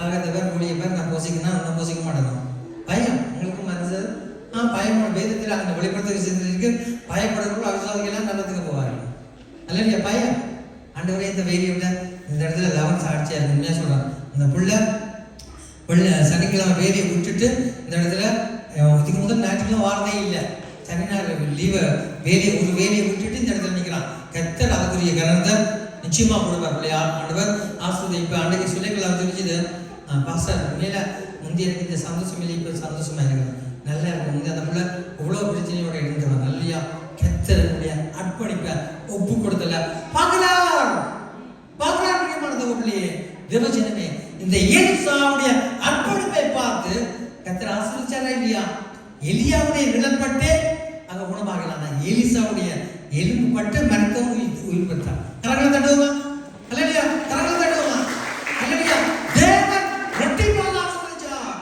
ஆகாயத்தை பேர் மொழியை பேர் நான் போசிக்கணும், நான் போசிக்க மாட்டேன். பயம் உங்களுக்கு மனசு பயம் வேதத்தில் அந்த வெளிப்படுத்த விஷயத்திற்கு பயப்படுறவர்கள் அவிசுவாசிகளாம் நல்லதுக்கு போவார்கள் அல்லையா? பயம் ஆண்டவரே இந்த வேலையை விட இந்த இடத்துல 11 சாட்சியா இருக்கு. உண்மையா சொல்றான், அந்த பிள்ளை சனிக்கிழமை வேலையை விட்டுட்டு இந்த இடத்துல இதுக்கு முதல் ஞாயிற்றுக்கிழமை வாரதே இல்லை. சனி ஞாயிறு லீவை ஒரு வேலையை விட்டுட்டு இந்த இடத்துல நிற்கிறான். கர்த்தர் அதுக்குரிய கரணத்தை நிச்சயமா கொடுப்பார். பிள்ளையா ஆண்டவர் ஆஸ்வதி. இப்போ அன்றைக்கு சொல்லிக்கலாம் தெரிஞ்சது பாஸ்டர் உண்மையில முந்தைய இந்த சந்தோஷம் இல்லை, இப்போ சந்தோஷமா இருக்கிறேன், நல்லா இருக்கும். முந்தைய அந்த பிள்ளை இவ்வளோ பிரச்சனையோட இருக்கிறான். நல்லையா கர்த்தருடைய அர்ப்பணிப்பை ஒப்பு கொடுத்தல பார்க்கலாம். பிரியமானது பிள்ளையே தேவஜனமே, இந்த எலிசாவுடைய அர்ப்பணிப்பை பார்த்து கர்த்தர் ஆசீர்வதிச்சாரா இல்லையா? எலியாவுடைய நிலப்பட்டு அங்க குணமாகலாம். எலிசாவுடைய எலும்பு பட்டு மருத்துவம் உயிர் பெற்றார். கரங்களை தட்டுவோமா? அல்லையா? கரங்களை தட்டுவோமா? அல்லையா? தேவன் ரெட்டிப்பாக ஆசீர்வதிச்சார்.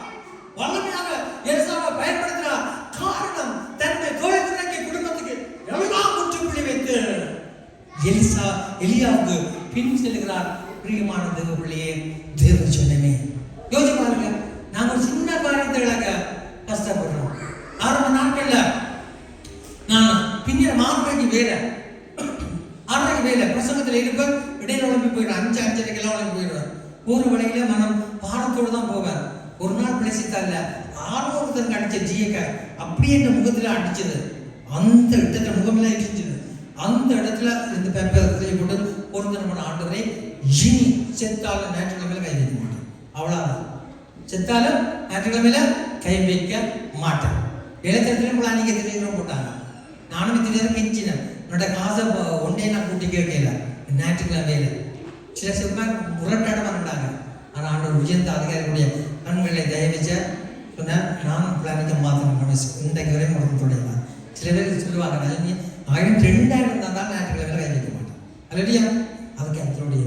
வல்லமையாக எலிசாவை பயன்படுத்தினார். காரணம் தன்னுடைய தொழில்துறைக்கு குடும்பத்துக்கு எல்லாம் முற்றுப்புள்ளி வைத்து எலியாவுக்கு பின் செல்கிறார். பிரியமான தேவ பிள்ளையே தேவ சொன்னமே யோசிச்சு பாருங்க. நாங்க ஒரு சின்ன காரியத்துக்காக கஷ்டப்படுறோம். ஆரம்ப நாட்கள்ல நான் பின்ன மார்க்கு வேலை பிரசங்கத்தில் இருப்பேன். இடையில உழம்பி போயிடுவேன். 5:30 உழம்பி போயிடுவேன். ஒரு வழியில மனம் பாடத்தோடு தான் போவேன். ஒரு நாள் பிழைச்சித்தா இல்ல, ஆர்வத்தருக்கு அடிச்ச ஜியக்க அப்படியே இந்த முகத்துல அடிச்சது. அந்த இடத்துல முகமெல்லாம் இடிச்சது. அந்த இடத்துல இந்த பேப்பரை போட்டு பொருந்தன பண்ண ஆண்டவரே, இனி செத்தாலும் ஞாயிற்றுக்கிழமையில கை வைக்க மாட்டேன். அவ்வளவுதான். செத்தாலும் ஞாயிற்றுக்கிழமையில கை வைக்க மாட்டேன். இளத்திரத்திலும் பிளானிங்க திடீர்னு போட்டாங்க. நானும் திடீர்னு கெஞ்சினேன். என்னோட காசை ஒன்றே நான் கூட்டி கேட்கல ஞாயிற்றுக்கிழமையில. சில செவ்வாய் முரட்டாட பண்ணிட்டாங்க. ஆனால் ஆண்டவர் விஜயந்த அதிகாரிகளுடைய கண்களை தயவிச்ச சொன்ன நானும் பிளானிங்க மாற்றணும் இன்றைக்கு வரையும் முடக்க தொடங்கலாம். சில பேர் சொல்லுவாங்க, 2000 தான் ஞாயிற்றுக்கிழமையில கை வைக்க மாட்டேன். அல்லடியா? அதுக்கு கர்த்தருடைய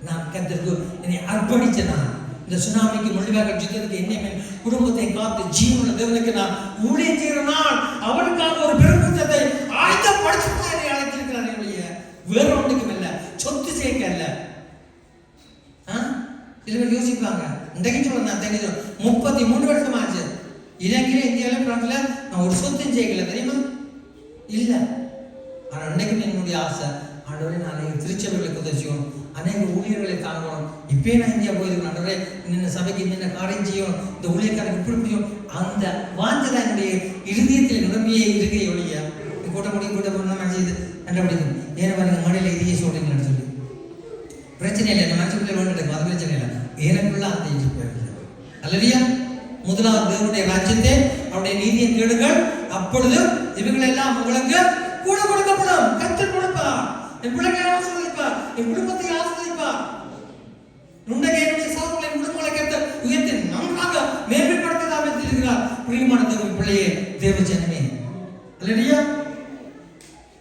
நான் கர்த்தருக்கு என்னை அர்ப்பணிச்ச நான் இந்த சுனாமிக்கு முடிவாக ஜித்ததுக்கு என்னை குடும்பத்தை காத்து ஜீவனுள்ள தேவனுக்கு நான் ஊழியம் செய்கிற நாள் அவனுக்காக ஒரு பெருங்குற்றத்தை ஆயத்தப்படுத்தி அழைத்திருக்கிறார். வேற ஒன்றுக்கும் இல்லை. சில பேர் யோசிப்பாங்க, இன்றைக்கு சொல்ல நான் தெரியும் 33 வருஷம் ஆச்சு இலங்கையில இந்தியாவில பிரான்ஸ்ல நான் ஒரு சொத்தும் செய்யல தெரியுமா இல்ல. ஆனா அன்னைக்கு என்னுடைய ஆசை, ஆண்டவரே நான் திருச்சபைகளுக்கு உதவி செய்யணும், அநேக ஊழியர்களை தாங்கணும். இப்பயே நான் இந்தியா போயிருக்கேன், ஆண்டவரே இந்த சபைக்கு இந்த காரியம் செய்யணும், இந்த ஊழியக்காரருக்கு இப்படி முடியும். அந்த வாஞ்சதான் என்னுடைய இருதயத்தில் நிரம்பியே இருக்கை ஒழிய கூட்ட முடியும் செய்து கண்டுபிடிக்கும். ஏன்னா பாருங்க மழையில இதையே சொல்றீங்கன்னு சொல்லி பிரச்சனை இல்லை, என்ன மனசுக்குள்ளே வேண்டிட்டு அது பிரச்சனை இல்லை. எனக்குள்ள அந்த இருப்பு அல்லையா? முதலாவது தேவனுடைய ராஜ்யத்தை அவருடைய நீதியை தேடுங்கள், அப்பொழுது இவர்கள் எல்லாம் உங்களுக்கு கூட கொடுக்கப்படும். கர்த்தர் கொடுப்பார், என் பிள்ளைகளை ஆசீர்வதிப்பார், என் குடும்பத்தை ஆசீர்வதிப்பார். நுண்டையை சாதனை குடும்பங்களை கர்த்தர் உயர்த்தி நன்றாக மேன்மைப்படுத்ததாக வைத்திருக்கிறார். பிரியமான தேவ பிள்ளையே, தேவ ஜனமே அல்லையா?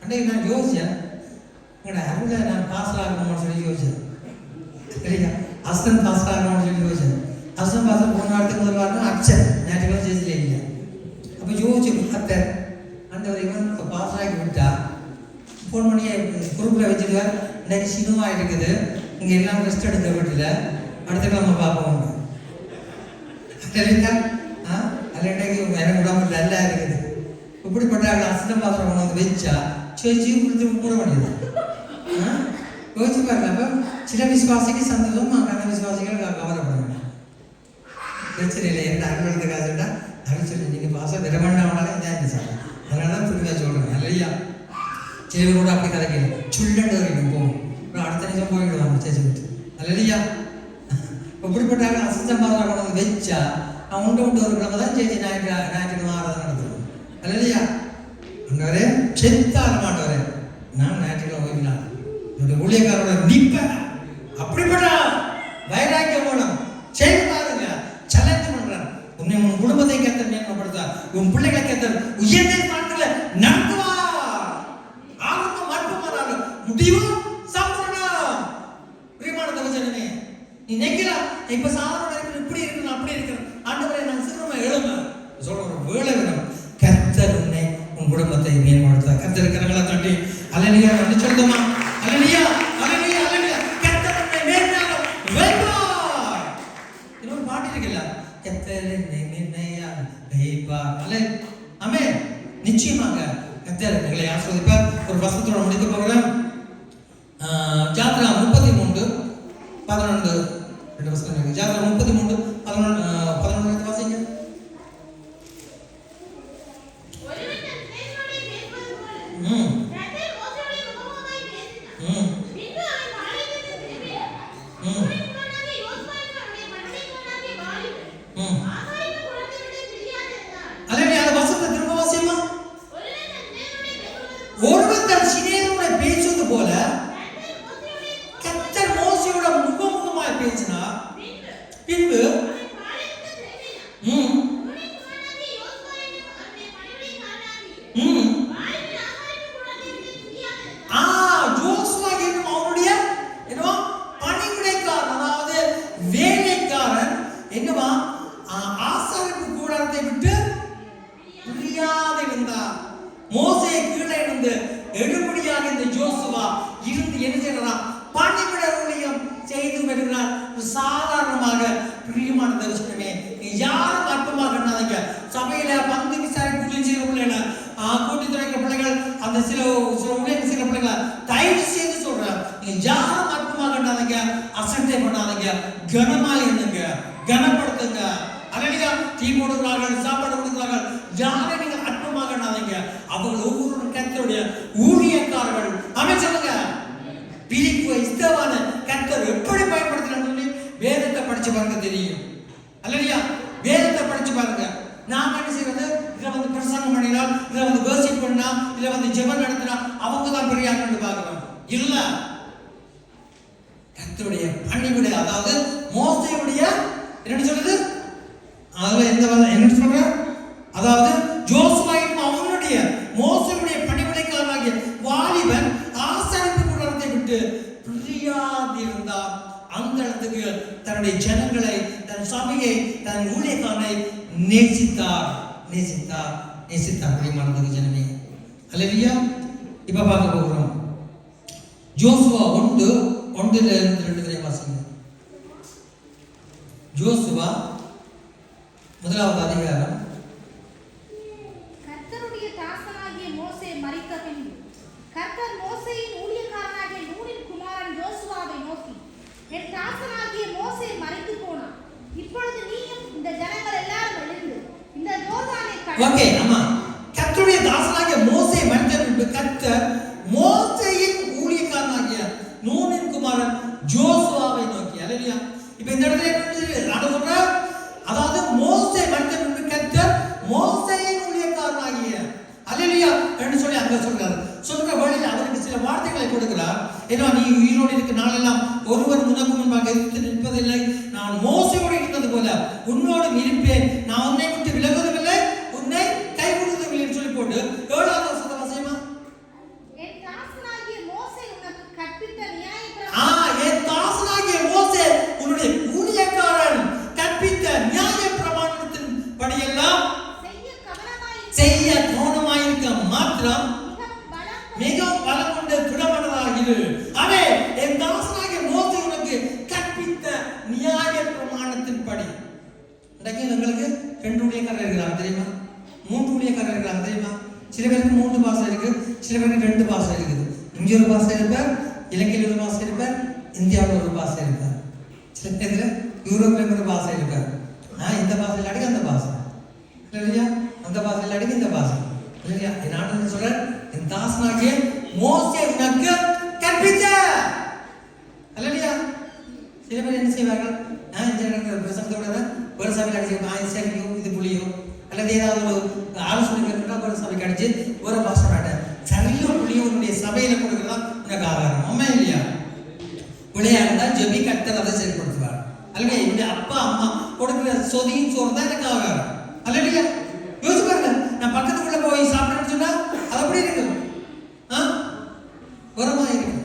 அன்றைக்கு நான் யோசிச்சேன், எங்கட அருளை நான் பாஸ் ஆகணும்னு சொல்லி யோசிச்சேன் இல்லையா? அஸ்தன் பாஸ் ஆகணும்னு சொல்லி யோசிச்சேன். அஸ்தன் பாஸ் போன வாரத்துக்கு முதல் வாரம் அச்சன் ஞாயிற்றுக்கிழமை சேர்த்துல இல்லை. அப்போ யோசிச்சு கர்த்தர் அந்த இவன் பாஸ் ஆகி விட்டா ஃபோன் பண்ணி குரூப்பில் வச்சுருக்கார், இன்றைக்கு சினிமா இருக்குது, இங்கே எல்லாம் ரெஸ்ட் எடுக்க வீட்டில், அடுத்த கிழமை பார்ப்போம் இல்லைங்களா? அதில் இன்றைக்கு எனக்கு உடம்பு நல்லா இருக்குது. இப்படிப்பட்ட அஸ்தம் பாஸ் கொண்டு வந்து வச்சா சேர்ச்சி கொடுத்து கூட வேண்டியது. யோசிச்சு பாருங்க. அப்போ சில விசுவாசிக்கு சந்தோஷம், கண்ண விசுவாசிகள் கவலைப்படுறாங்க. பிரச்சனை இல்லை, என்ன அலுவலகத்தை காசுட்டா அப்படி சொல்லி நீங்கள் பாசம் நிறமண்டாவனாலே இதான் சார், அதனால தான் புரிஞ்சா சொல்கிறேன் இல்லையா? சில கூட அப்படி கதைக்கல, சுள்ளண்டு வரைக்கும் போகும், அப்புறம் அடுத்த நிமிஷம் போயிடுவாங்க சேர்ச்சி விட்டு இல்லையா? இப்படிப்பட்டாங்க அசிஸ்டம் பாசம் கொண்டு வந்து வச்சா அவன் உண்டு ஒரு கிழமை தான் சேர்ச்சி ஞாயிற்றுக்கிழமை ஆராதனை நடத்துவோம் இல்லையா? அண்டவரே செத்தார மாட்டவரே, நான் ஞாயிற்றுக்கிழமை ஓய்வினார் என்னுடைய ஊழியக்காரோட நிற்பேன். அப்படிப்பட்ட வைராக்கியம் மூலம் செயல்பாருங்க, சேலஞ்ச் பண்றார். உன்னை உன் குடும்பத்தை கர்த்தர் மேன்மைப்படுத்தார், உன் பிள்ளைகளை கர்த்தர் உயர்ந்த நாட்களை நடத்துவார். ஆரம்பம் அற்புதமானாலும் முடிவு சம்பூர்ணம். பிரியமான தேவஜனமே, நீ நினைக்கலாம் இப்ப சாதாரண இருக்கு, இப்படி இருக்கணும், அப்படி இருக்கணும். ஆண்டவரே நான் சிறுமை எழும சொல்ற ஒரு வேலை வேணும். கர்த்தர் உன்னை உன் குடும்பத்தை மேம்படுத்தார். கர்த்தர் இருக்கிறவங்களை தட்டி அல்லேலூயா நன்றி சொல்லுமா? அல்லேலூயா அல்லேலூயா அல்லேலூயா. கர்த்தர் உன்னை மேன்மையாக வைப்பார். இன்னொரு பாட்டு இருக்குல்ல, கர்த்தர் என்னை மேன்மையாக வைப்பார். ஆமென். நிச்சயமாக கர்த்தர் உங்களை ஆசீர்வதிப்பார். ஒரு வசனத்தோட முடிக்க போகிறேன். யாத்ரா 33:11 ரெண்டு வசனம் இருக்கு. யாத்ரா 33:11 வாசிங்க. ஒருவன் தன் சிநேகிதனுடன் பேசுவது போல கர்த்தர் மோசேயோட முகமுகமாய் பேசினார். பின்பு ஜோசுவா என்னும் அவனுடைய பணிவிடைக்காரன், அதாவது வேலைக்காரன் என்னவா ஆசாரிப்பு கூடாரத்தை விட்டு பிரியாது இருந்தார். மோசே கீழே இருந்து எடுபடியாக இந்த ஜோசுவா இருந்து என்ன செய்யறான்? பணிவிட ஊழியம் செய்து வருகிறார். சாதாரணமாக பிரியமான தரிசனமே, யாரும் அற்பமாக எண்ணாதீங்க. சபையில பந்து விசாரி ஊழியம் செய்கிற பிள்ளைகள், கூட்டி துறைக்கிற பிள்ளைகள், அந்த சில ஊழியம் செய்கிற பிள்ளைகள் தயவு செய்து சொல்றேன், நீங்க யாரும் அற்பமாக எண்ணாதீங்க, அசட்டை பண்ணாதீங்க, கனமா இருந்துங்க, கனப்படுத்துங்க. அல்லையா? டீ போடுகிறார்கள், சாப்பாடு கொடுக்கிறார்கள், யாரை நீங்க அற்பமாக எண்ணாதீங்க. அவர்கள் ஒவ்வொரு கர்த்தருடைய ஊழியக்காரர்கள். அவன் சொல்லுங்க, பிலிப்பு இஸ்தவான கர்த்தர் எப்படி பயன்படுத்துறான்னு சொல்லி வேதத்தை படிச்சு பாருங்க தெரியும். அல்லையா? வேதத்தை படிச்சு பாருங்க. நான் என்ன செய்வது, இதுல வந்து பிரசங்கம் பண்ணினால், இதுல வந்து வர்ஷிப் பண்ணா, இதுல வந்து ஜெபம் நடத்தினா அவங்க தான் பெரிய ஆட்கள் பார்க்கலாம். இல்ல, கர்த்தருடைய பணிவிடை, அதாவது மோசேயுடைய என்ன சொல்றது, அதுல என்ன சொல்ற, அதாவது ஜோசுவாயும் அவனுடைய மோசேயுடைய பணிவிடைக்காரனாகிய வாலிபன் ஆசாரிப்பு கூடாரத்தை விட்டு பிரியாதிருந்தார். அந்த இடத்துக்கு தன்னுடைய ஜனங்களை, தன் சபையை, தன் ஊழியக்காரனை நேசித்தார். பிரியமானது ஜனமே, அல்லேலூயா. இப்ப பார்க்க போகிறோம் ஜோசுவா 1:1-2 வாசிங்க. முதலாவது அதிகாரம். கர்த்தருடைய தாசனாகிய மோசே மரித்த பின்பு கர்த்தர் மோசேயின் ஊழியக்காரனாகிய நூனின் குமாரன் யோசுவாவை நோக்கி, என் தாசனாகிய மோசே மரித்து போனான். இப்பொழுது நீயும் இந்த ஜனங்கள் எல்லாரும் எழுந்து இந்த யோர்தானை கடந்து. ஓகே, ஆமா. கர்த்தருடைய தாசனாகிய மோசே மரித்த பின்பு கர்த்தர் மோசேயின் ஊழியக்காரனாகிய நூனின் குமாரன் யோசுவாவை நோக்கி. அல்லேலூயா. இப்போ இந்த இடத்துல நான் சொல்றேன், அதாவது மோசே மரித்த பின்பு கர்த்தர் மோசேயின் ஊழியக்காரனாகிய அல்லேலூயா என்று சொல்லி அங்க சொல்றாரு. சொல்ற வழியில் அவருக்கு சில வார்த்தைகளை கொடுக்கிறார். ஏன்னா நீ உயிரோடு இருக்க நாளெல்லாம் ஒருவர் உனக்கு முன்பாக எதிர்த்து நிற்பதில்லை, நான் மோசையோடு இருந்தது போல உன்னோடும் இருப்பேன், நான் உன்னை விட்டு விலகுவதில்லை, உன்னை கைவிடுவதில்லை என்று சொல்லி போட்டு 7வது வசனத்தை வாசிமா. என் தாசனாகிய மோசே உனக்கு கற்பித்த என் தாசனாகிய மோசே உன்னுடைய ஊழியக்காரன் கற்பித்த நியாய பிரமாணத்தின் படியெல்லாம் செய்ய கவனமாயிருக்க மாத்திரம் மிகவும் பலம் கொண்டு திடமனதாகிரு. அவே என் தாசனாகிய மோசே உனக்கு கற்பித்த நியாய பிரமாணத்தின் படி. இன்றைக்கு எங்களுக்கு 2 ஊழியக்காரர் இருக்கிறாங்க தெரியுமா, 3 ஊழியக்காரர் இருக்கிறாங்க தெரியுமா. சில பேருக்கு 3 பாஷை இருக்கு, சில பேருக்கு 2 பாஷை இருக்குது. இங்கே ஒரு பாஷை இருப்பார், இலங்கையில் ஒரு பாஷை இருப்பார், இந்தியாவில் ஒரு பாஷை இருப்பார், சில பேர் யூரோப்பில் ஒரு பாஷை இருப்பார். இந்த பாஷையில் அடிக்க அந்த பாஷை இல்லையா, அந்த பாஷையில் அடிக்க இந்த பாஷை இல்லையா. நான் சொல்றேன், என் தாசனாகிய மோசே உனக்கு கற்பித்த அல்லையா. சில பேர் என்ன செய்வார்கள், பிரசங்கத்தோட ஒரு சபையில் அடிச்சு சரியோ இது புளியோ அல்லது ஏதாவது ஒரு ஆலோசனை கேட்கிறா ஒரு சபைக்கு அடிச்சு ஒரு பாஷை மாட்டேன் சரியோ புளியோ உன்னுடைய சபையில கொடுக்கிறதா உனக்கு ஆகாரம். அம்மா இல்லையா, விளையாடுதா ஜெபி கர்த்தர் அதை செயல்படுத்துவார் அல்லையா. என்னுடைய அப்பா அம்மா கொடுக்கிற சொதியும் சோறு தான் எனக்கு ஆகாரம் அல்லையா. யோசிச்சு பாருங்க, நான் பக்கத்துக்குள்ள போய் சாப்பிடணும்னு சொன்னா அது எப்படி இருக்கும், உரமா இருக்கும்.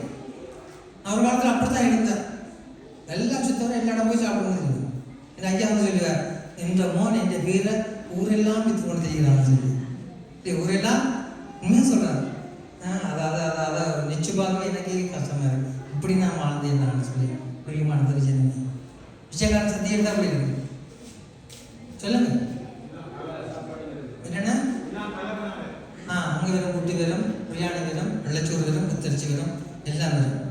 அவர் காலத்தில் அப்படித்தான் இருந்தேன், எல்லாம் சுத்தவரை எல்லா இடம் போய் சாப்பிடணும். என் ஐயா வந்து சொல்லுவார், என்ற மோன் என்ற பேரை ஊரெல்லாம் வித்து கொண்டு தெரிகிறான்னு சொல்லி. ஊரெல்லாம் உண்மையாக சொல்றாரு. அதாவது நிச்சயமாக எனக்கு கஷ்டமா இருக்கு, இப்படி நான் வாழ்ந்தேன் நான் சொல்லி பிரியமான விஷயக்காரன் சத்தியம் தான் இருக்கு. சொல்லுங்க என்னென்ன, அங்கே வரும் குட்டி வரும், பிரியாணி வரும், வெள்ளச்சோறு வரும், குத்தரிச்சி வரும், எல்லாம் வரும்.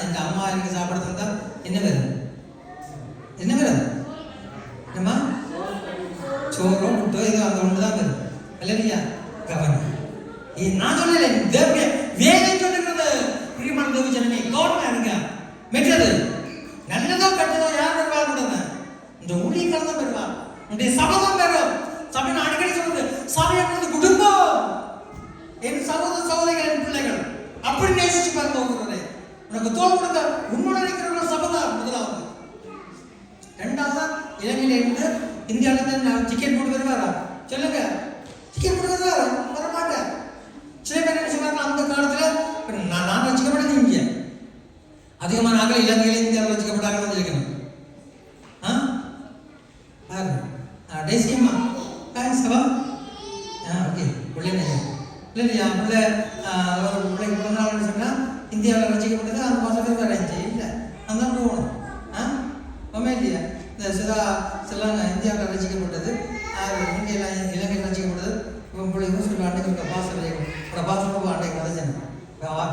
எங்கள் அம்மா எனக்கு சாப்பிட தந்தா என்ன வரும், என்ன வரும் என்னம்மா, சோறோ முட்டோ ஏதோ அந்த ஒன்று தான் வரும் இல்லையா. கவனம், நான் சொல்லல வேலை சொல்லுகிறது பிரியமான தேவ ஜனமே, கவனமா இருங்க. மெட்டது நல்லதோ கெட்டதோ யார் பெறுவா கூடாது, இந்த ஊழியக்காரர் தான் பெறுவா, உன்னுடைய சபதம் பெறும். சபை நான் அடிக்கடி சொல்றது, சபை என்பது குடும்பம், என் சகோதர சகோதரிகள் பிள்ளைகள் அப்படி நேசிச்சு பார்க்க போகிறதே. உனக்கு தோல் கொடுத்த உன்னோட இருக்கிற சபதம் முதலாவது. 2வது இலங்கையில இருந்து இந்தியாவில நான் டிக்கெட் போட்டு வருவாரா சொல்லுங்க, டிக்கெட் போட்டு வருவாரா, வரமாட்டேன். சில பேர் என்ன சொல்றாங்க, அந்த காலத்துல நான் ரசிக்கப்பட்டது இங்க அதிகமான ஆக இலங்கையில இந்தியாவில் ரசிக்கப்பட்டாங்க இருக்கணும். தேசியமா சபா ஓகே பிள்ளைங்க இல்லையா, பிள்ளைக்கு பிறந்தநாள்னு சொன்னால் இந்தியாவில் ரசிக்கப்பட்டது அந்த மாதத்துக்கு அரேஞ்ச் இல்லை, அந்த போகணும். ஆமாம் இல்லையா, இந்த சிலாங்க இந்தியாவில் ரசிக்கப்பட்டது, இலங்கையில் ரசிக்கப்பட்டது. இப்போ பிள்ளைங்க சொல்லி ஆண்டைக்கு பாசம் பாசம் ஆண்டை கதைச்சேன்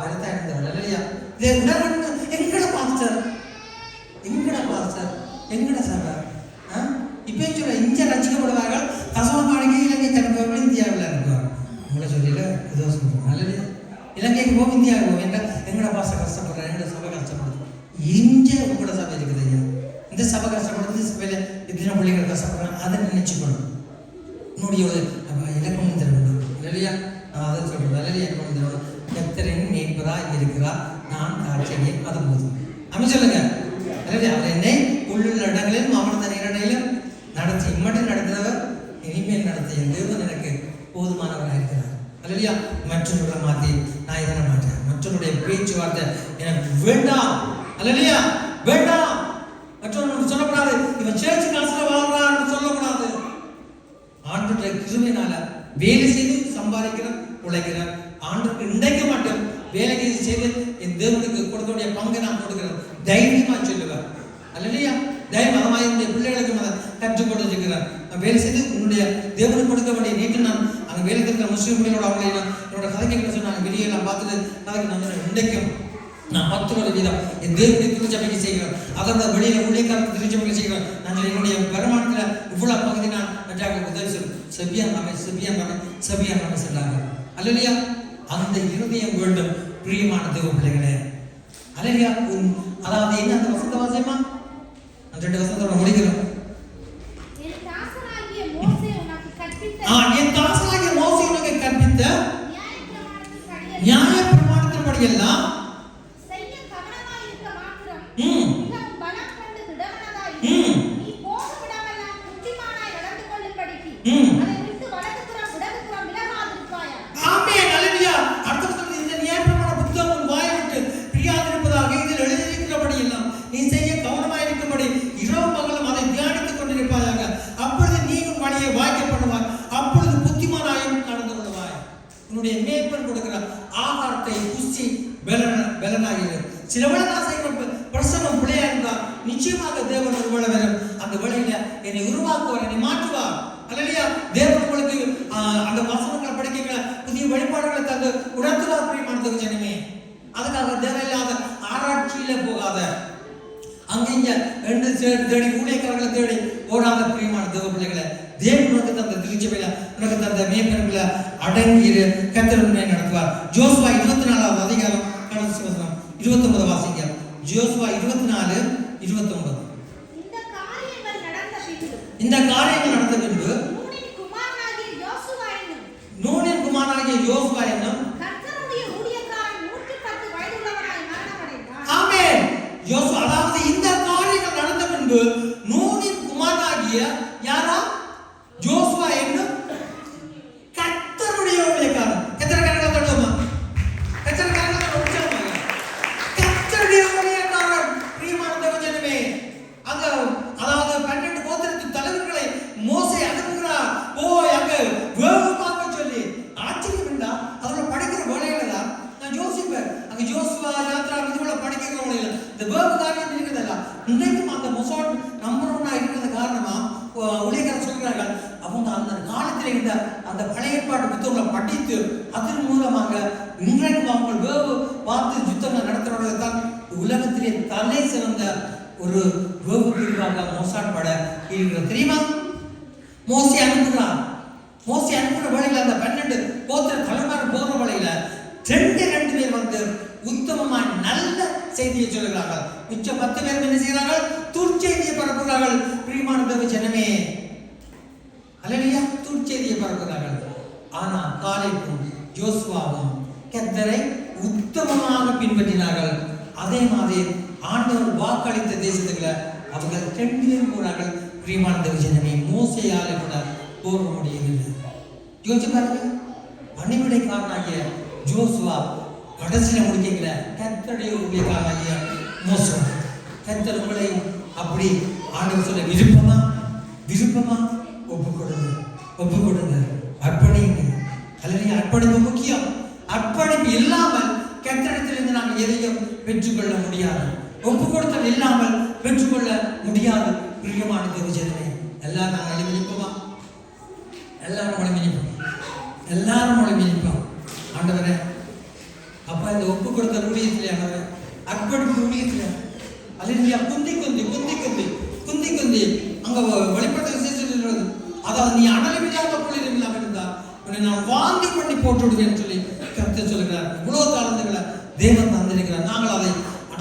பெருத்தா இருந்தவர் இல்லையா. இதை உணர்வு எங்கட பாஸ்டர் எங்கட சபை இப்போ சொல்ல இந்தியா ரசிக்கப்படுவார்கள், கசவமானிக்கு இலங்கை தடுப்பவர்கள் இந்தியாவில் இருக்குவார். உங்களை சொல்லல ஏதோ சொல்றோம் அல்லது இலங்கைக்கு போகும் இந்தியாவுக்கு போகும் என்றால் எங்கட பாச கஷ்டப்படுறேன், எங்கட சபை கஷ்டப்படுது. இங்கே உங்களோட சபை இருக்குது ஐயா, இந்த சபை கஷ்டப்படுறது, இந்த சபையில் இத்தனை பிள்ளைகள் கஷ்டப்படுறாங்க, அதை நினைச்சுக்கணும். உன்னுடைய இலக்கம் தரணும் இல்லையா, நான் அதை சொல்றேன் இல்லையா. இலக்கம் தரணும், கர்த்தரின் மேய்ப்பராய் இருக்கிறார், நான் காட்சியை அது போதும் அப்படி சொல்லுங்க இல்லையா. அவர் என்னை உள்ளுள்ள இடங்களிலும் அமர்ந்த நேரடியிலும் நடத்தி இம்மட்டும் நடத்துகிறவர் இனிமேல் நடத்திய தேவன் எனக்கு போதுமானவராக இருக்கிறார் அல்லையா. மற்றவர்களை மாற்றி நான் இதனை மாற்றேன், மற்றவருடைய பேச்சுவார்த்தை எனக்கு வேண்டாம் அல்லையா, வேண்டாம். மற்றவர்கள் சொல்லக்கூடாது, இவன் சேர்ச்சி காசுல வாழ்றான்னு சொல்லக்கூடாது. ஆண்டுடைய கிருமையினால வேலை செய்து சம்பாதிக்கிற உழைக்கிற ஆண்டுக்கு இன்றைக்கு மட்டும் வேலைக்கு செய்து என் தேவனுக்கு கொடுக்கக்கூடிய பங்கை நான் கொடுக்கிறேன் தைரியமா சொல்லுவேன் அல்லையா. தைரியமாக என்னுடைய பிள்ளைகளுக்கு கற்றுக் கொடுத்திருக்கிறார். நான் வேலை செய்து உன்னுடைய தேவனுக்கு கொடுக்க வேண்டிய நீட்டு நான் அந்த வேலை இருக்கிற முஸ்லீம் பிள்ளைகளோட அவங்களை என்னோட கதைக்கு சொன்னாங்க. வெளியே நான் பார்த்துட்டு நாளைக்கு நான் இன்றைக்கும் நான் 10% என் தேவனுடைய திருச்சபைக்கு செய்கிறேன். அதோட வெளியில ஊழியக்காரன் திருச்சபைக்கு செய்கிறேன். நான் என்னுடைய வருமானத்தில் இவ்வளவு பகுதி நான் மற்றாக உதவி செபியான் சொன்னாங்க. அல்லையா, அந்த இருதயம் வேண்டும் பிரியமான தேவ பிள்ளைகளே. அல்லையா, அதாவது என்ன அந்த வசந்த வாசியமா அந்த 2 வசனத்தோட முடிக்கிறோம். என் தாசனாகிய மோசே உனக்கு கற்பித்த நியாய பிரமாணத்தின்படியெல்லாம் செய்ய கவனமாய் இருக்க மாத்திரம் மிகவும் பலம் கொண்டு திடமனதாய் நீ போக விடாமல் புத்திமானாய் நடந்து கொள்ளும்படிக்கு அதை விட்டு வடக்குப்புறம் இடதுபுறம் விலகாதிருப்பாயா. ஆமென். அல்லேலூயா. அடுத்த இந்த நியாய பிரமாண புத்தகம் உன் வாயை விட்டு பிரியாதிருப்பதாக இதில் எழுதியிருக்கிறபடி எல்லாம் நீ செய்ய கவனமாய் இருக்கும்படி இரவு பகலும் அதை தியானித்துக் கொண்டிருப்பாயாக. அப்பொழுது நீ உன் வழியை வாய்க்க பண்ணுவாய். அப்பொழுது புத்திமானாயும் நடந்து கொள்வாய். உன்னுடைய மேய்ப்பன் கொடுக்கிற ஆகாரத்தை புசி பலனாகிறது. சில வேளை நான் செய்கிற பிரசவம் பிள்ளையா இருந்தால் நிச்சயமாக தேவன் ஒரு வேளை வரும். அந்த வேளையில என்னை உருவாக்குவார், என்னை மாற்றுவார். அல்லையா, தேவன் உங்களுக்கு அந்த வசனங்களை படிக்கிற புதிய வழிபாடுகளை தந்து உணர்த்துவார் பிரியமானது ஜனமே. அதுக்காக தேவையில்லாத ஆராய்ச்சியில போகாத, அங்கிங்க ரெண்டு தேடி ஊழியக்காரர்களை தேடி ஓடாத பிரியமான தேவ பிள்ளைகளை தேவன் உனக்கு தந்த திருச்சபையில உனக்கு தந்த மேய்ப்பர்களை அடங்கியிரு, கர்த்தர் உன்னை நடத்துவார். ஜோசுவா 24வது அதிகாரம் 29 வாசிங்க. ஜோசுவா 24:29. இந்த காரியங்கள் நடந்த பின்பு நூனின் குமாரனாகிய யோசுவா என்னும் கர்த்தருடைய ஊழியக்காரன் 110 வயதுள்ளவனாய் மரணமடைந்தான். ஆமென். யோசுவா, அதாவது இந்த காரியங்கள் நடந்த பின்பு நூனின் குமாரனாகிய யாரா? யோசுவா என்னும் கர்த்தருடைய ஊழியக்காரன். எத்தனை கரங்களை தட்டுமா? எத்தனை கரங்களை தட்டுமா? கர்த்தருடைய ஊழியக்காரன் பிரியமான தேவஜனமே. அங்க அதாவது 12 கோத்திரத்து தலைவர்களை மோசே அனுப்புகிறார். போய் அங்க வேகமாக சொல்லி ஆச்சரியம் இல்ல. அதோட படிக்கிற வேலையில தான் நான் யோசிப்பேன். அங்க யோசுவா யாத்ரா இதுல படிக்கிற வேலையில இந்த வேக காரியம் இருக்கிறதல்ல. இன்றைக்கும் அந்த மொசாட் நம்பர் 1 இருக்கிறது காரணமா ஊழியக்காரர் சொல்கிறார்கள். அவங்க அந்த காலத்தில் இருந்த அந்த பழைய ஏற்பாடு புத்தகங்களை படித்து அதன் மூலமாக இன்றைக்கும் அவங்க வேவு பார்த்து யுத்தங்கள் நடத்துறவர்கள் தான் உலகத்திலே தலை சிறந்த ஒரு வேவு பிரிவாக மொசாட் பட இருக்கிறது. தெரியுமா? மோசே அனுப்புகிறார். மோசே அனுப்புற வழியில அந்த 12 கோத்திர தலைவர் போற வழியில 2 பேர் வந்து உத்தமமான நல்ல செய்தியை சொல்கிறார்கள். மிச்ச 10 பேர் என்ன செய்கிறார்கள்? துர்ச்செய்தியை பரப்புகிறார்கள். பிரியமான தேவ ஜனமே, அல்லேலூயா, துர்ச்செய்தியை பரப்புகிறார்கள். ஆனா காலேபும் யோசுவாவும் கர்த்தரை உத்தமமாக பின்பற்றினார்கள். அதே மாதிரி ஆண்டவர் வாக்களித்த தேசத்துக்குள்ள அவங்க 2 பேர் போறார்கள். பிரியமான தேவ ஜனமே, மோசேயால கூட போக முடியவில்லை. யோசிச்சு பாருங்க. பணிவிடைக்காரனாகிய யோசுவா கடைசியில முடிக்கல. கர்த்தருடைய ஊழியக்காரனாகிய மோசே. கர்த்தர் உங்களை அப்படி ஆண்டவர் சொல்ல விருப்பமா ஒப்பு கொடுங்க, அர்ப்பணிங்க. அல்லது அர்ப்பணிப்பு முக்கியம். அர்ப்பணிப்பு இல்லாமல் கர்த்தரிடத்திலிருந்து நாம் எதையும் பெற்றுக்கொள்ள முடியாது. ஒப்பு கொடுத்தல் இல்லாமல் பெற்றுக்கொள்ள முடியாது. பிரியமான தேவ ஜனமே, எல்லாரும் நாங்கள் எழுதிப்போமா? எல்லாரும் ஒளிமிப்போம். ஆண்டவரே, அப்ப இந்த ஒப்பு கொடுத்த ஊழியத்திலே ஆண்டவரே, அர்ப்பணிப்பு ஊழியத்திலே அல்லேலூயா, குந்தி அங்க வெளிப்படுத்த விசேஷம். அதாவது நீ அனலமில்லாத பொருளில் இல்லாமல் இருந்தால் உன்னை நான் வாந்தி பண்ணி போட்டு விடுவேன் சொல்லி கர்த்தர் சொல்கிறார். இவ்வளவு தாழ்ந்துகளை தேவன் தந்திருக்கிறார்.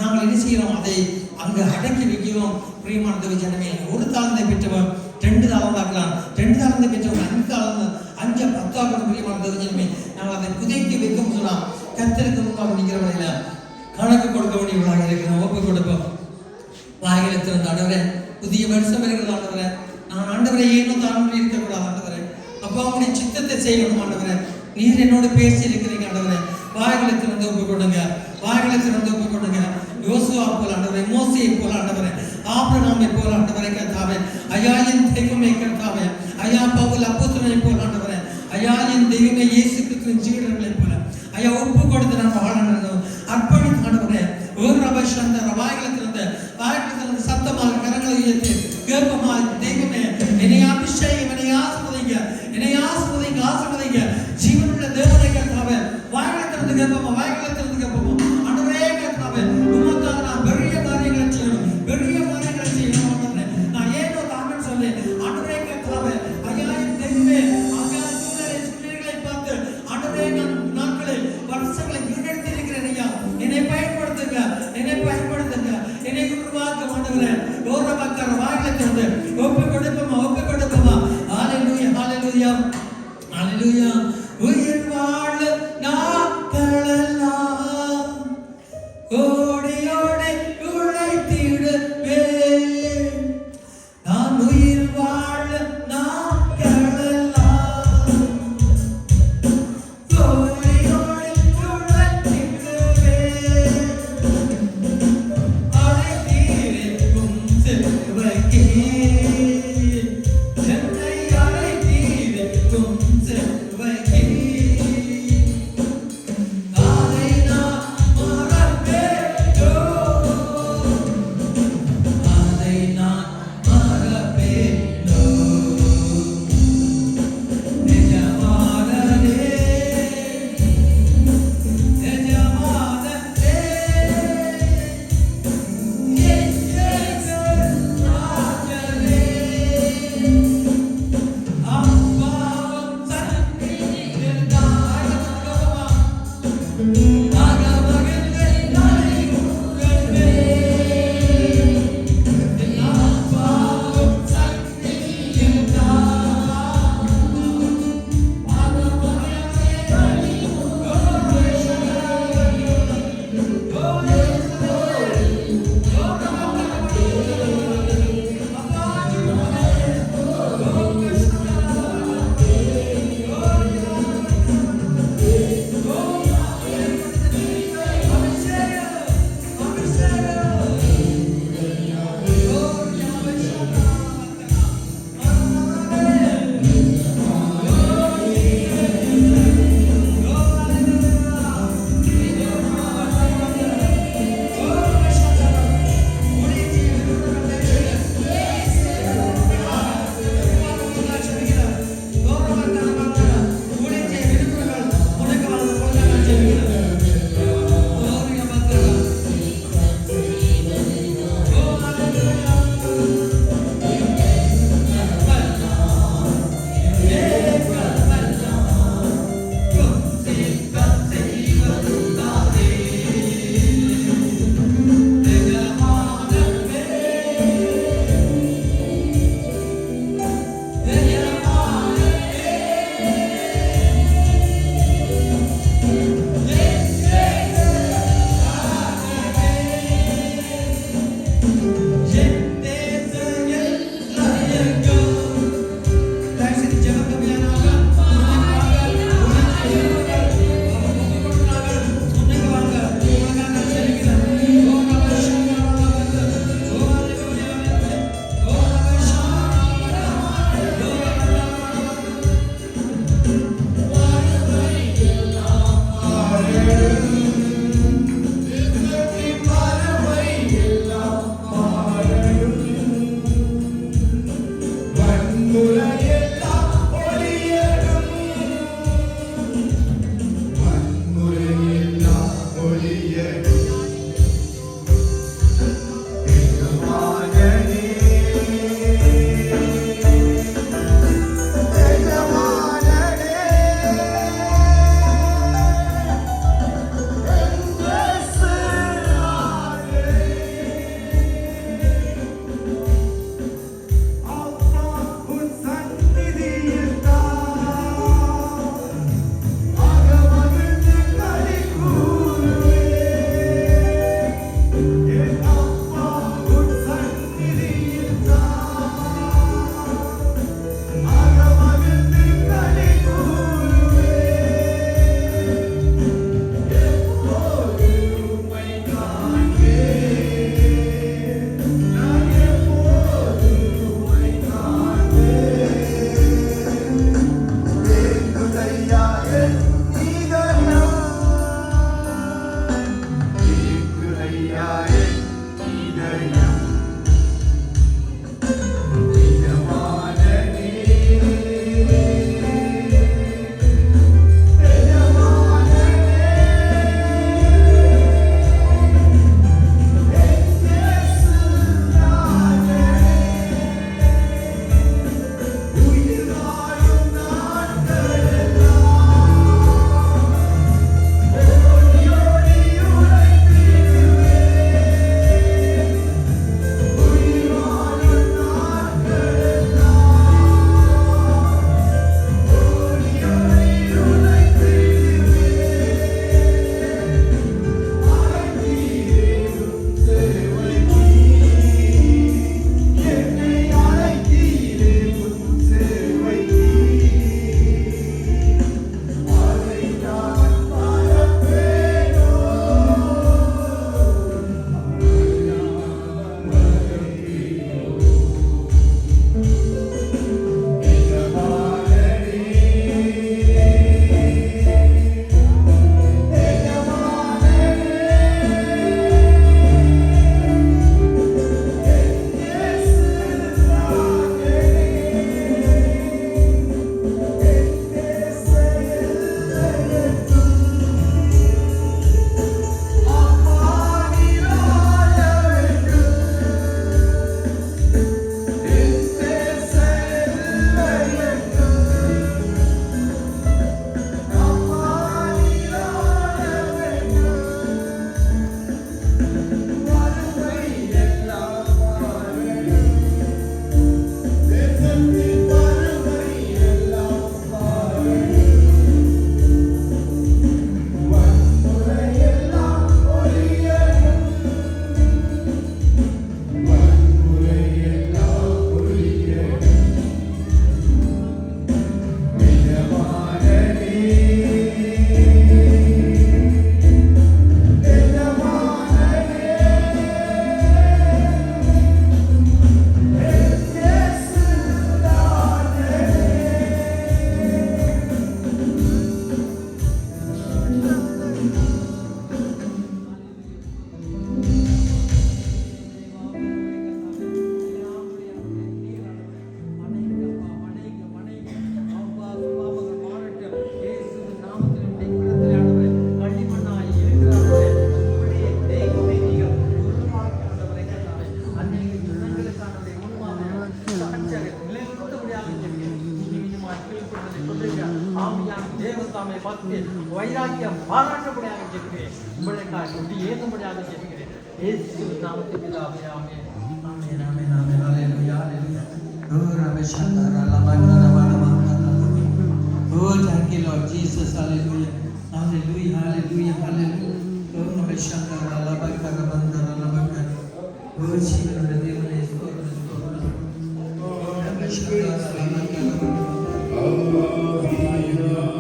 நாங்கள் என்ன செய்கிறோம்? அதை அங்கு அடக்கி வைக்கிறோம். பிரியமான தேவ ஜனமே, ஒரு தாழ்ந்தை பெற்றவன் 2 தாழ்ந்தாக்கலாம், 2 தாழ்ந்தை பெற்றவன் 5 தாழ்ந்த 5 10 பிரியமான தேவ ஜனமே, நாங்கள் அதை புதைத்து வைக்கும் சொல்லலாம். கர்த்தருக்கு முன்பாக நிற்கிற வழியில கணக்கு கொடுக்க வேண்டியவர்களாக இருக்கிறோம். ஒப்பு கொடுப்போம். வாயில திறந்த ஆண்டவரே, புதிய வருஷம் வருகிறது ஆண்டவரே, நான் ஆண்டவரை ஏனோ தாழ்ந்து இருக்கக்கூடாது ஆண்டவரே. அப்பா, உங்களுடைய சித்தத்தை செய்யணும் ஆண்டவரே. நீர் என்னோடு பேசி இருக்கிறீங்க ஆண்டவரே. வாய்களை திறந்து ஒப்பு கொடுங்க. யோசுவா போல ஆண்டவரே, மோசேயை போல ஆண்டவரே, ஆபிரகாமை போல ஆண்டவரே கர்த்தாவே, ஐயா என் தெய்வமே கர்த்தாவே, ஐயா பவுல் அப்போஸ்தலனை போல ஆண்டவரே, ஐயா என் தெய்வமே இயேசு கிறிஸ்துவின் சீடர்களை போல ஐயா ஒப்பு கொடுத்து நான் வாழணும். அர்ப்பணித்து ஆண்டவரே, ஒரு ரபஷ் அந்த வாய்களை திறந்த சத்தமாக கரங்களை உயர்த்தி கேட்பமா தெய்வமே அபிஷேகம் என்னை ஆசீர்வதிங்க, என்னை ஆசீர்வதிங்க, ஆசீர்வதிங்க. ஜீவனுள்ள தேவனை கர்த்தாவே, வாய்களை திறந்து கேட்போமா, வாய்களை திறந்து கேட்போமா. ஆண்டவரே கர்த்தாவே, உமக்காக நான் பெரிய காரியங்களை செய்யணும், பெரிய காரியங்களை செய்யணும். ஆண்டவரே நான் ஏனோ தாமன் சொல்லி ஆண்டவரே கர்த்தாவே, ஐயா என் தெய்வமே, ஆகா சூழ்நிலைகளை பார்த்து ஆண்டவரே நான் நாட்களை வருஷங்களை முன்னெடுத்து இருக்கிறேன். ஐயா என்னை பயன்படுத்துங்க, என்னை பயன்படுத்துங்க, என்னை உருவாக்க ஆண்டவரே. ஓர பக்கற வாய்களை திறந்து ஒப்பு கொடுப்போமா, ஒப்பு கொடுப்போமா. ஹalleluya, ஹalleluya, ஹalleluya. உயிர் வாழ நாட்களெல்லாம் ஓடி ஓடி உழைத்திடுவேன். நான் உயிர் வாழ நாட்களெல்லாம் ஓடி ஓடி உழைத்திடுவேன். அழைத்தீரேக்கும் செல்வக்கே, என்னை அழைத்தீரேக்கும் செல்வக்கே. அதை நான் மறப்பேனோ, அதை நான் மறப்பேனோ. எஜமானனே, எஜமானனே, என் இயேசு ராஜனே. அப்பாவும் சந்நிதியில் தாயகமா, அகமகிழ்ந்து களி கூறுவேன். என் அப்பாவும் சந்நிதியில் பக்தி வைராக்கியம் பாராட்டப்படியாக ஜெபிக்கிறேன். உங்களுக்காக சொல்லி ஏற்றும்படியாக ஜெபிக்கிறேன். இயேசு நாமத்தில் பிதாவே, ஆமென். ஆமென், ஆமென், ஆமென். ஹல்லேலூயா, ஹல்லேலூயா. ஓ ரமேஷந்தர லமந்தர வனமந்தர. Oh, thank you, Lord Jesus. Hallelujah. Hallelujah, hallelujah, hallelujah. Oh, ரமேஷந்தர லபக்கர வந்தர லபக்கர. Oh, ஜீவனுடைய தேவனே, ஸ்தோத்திரம், ஸ்தோத்திரம். Oh, ரமேஷந்தர லபக்கர Hallelujah.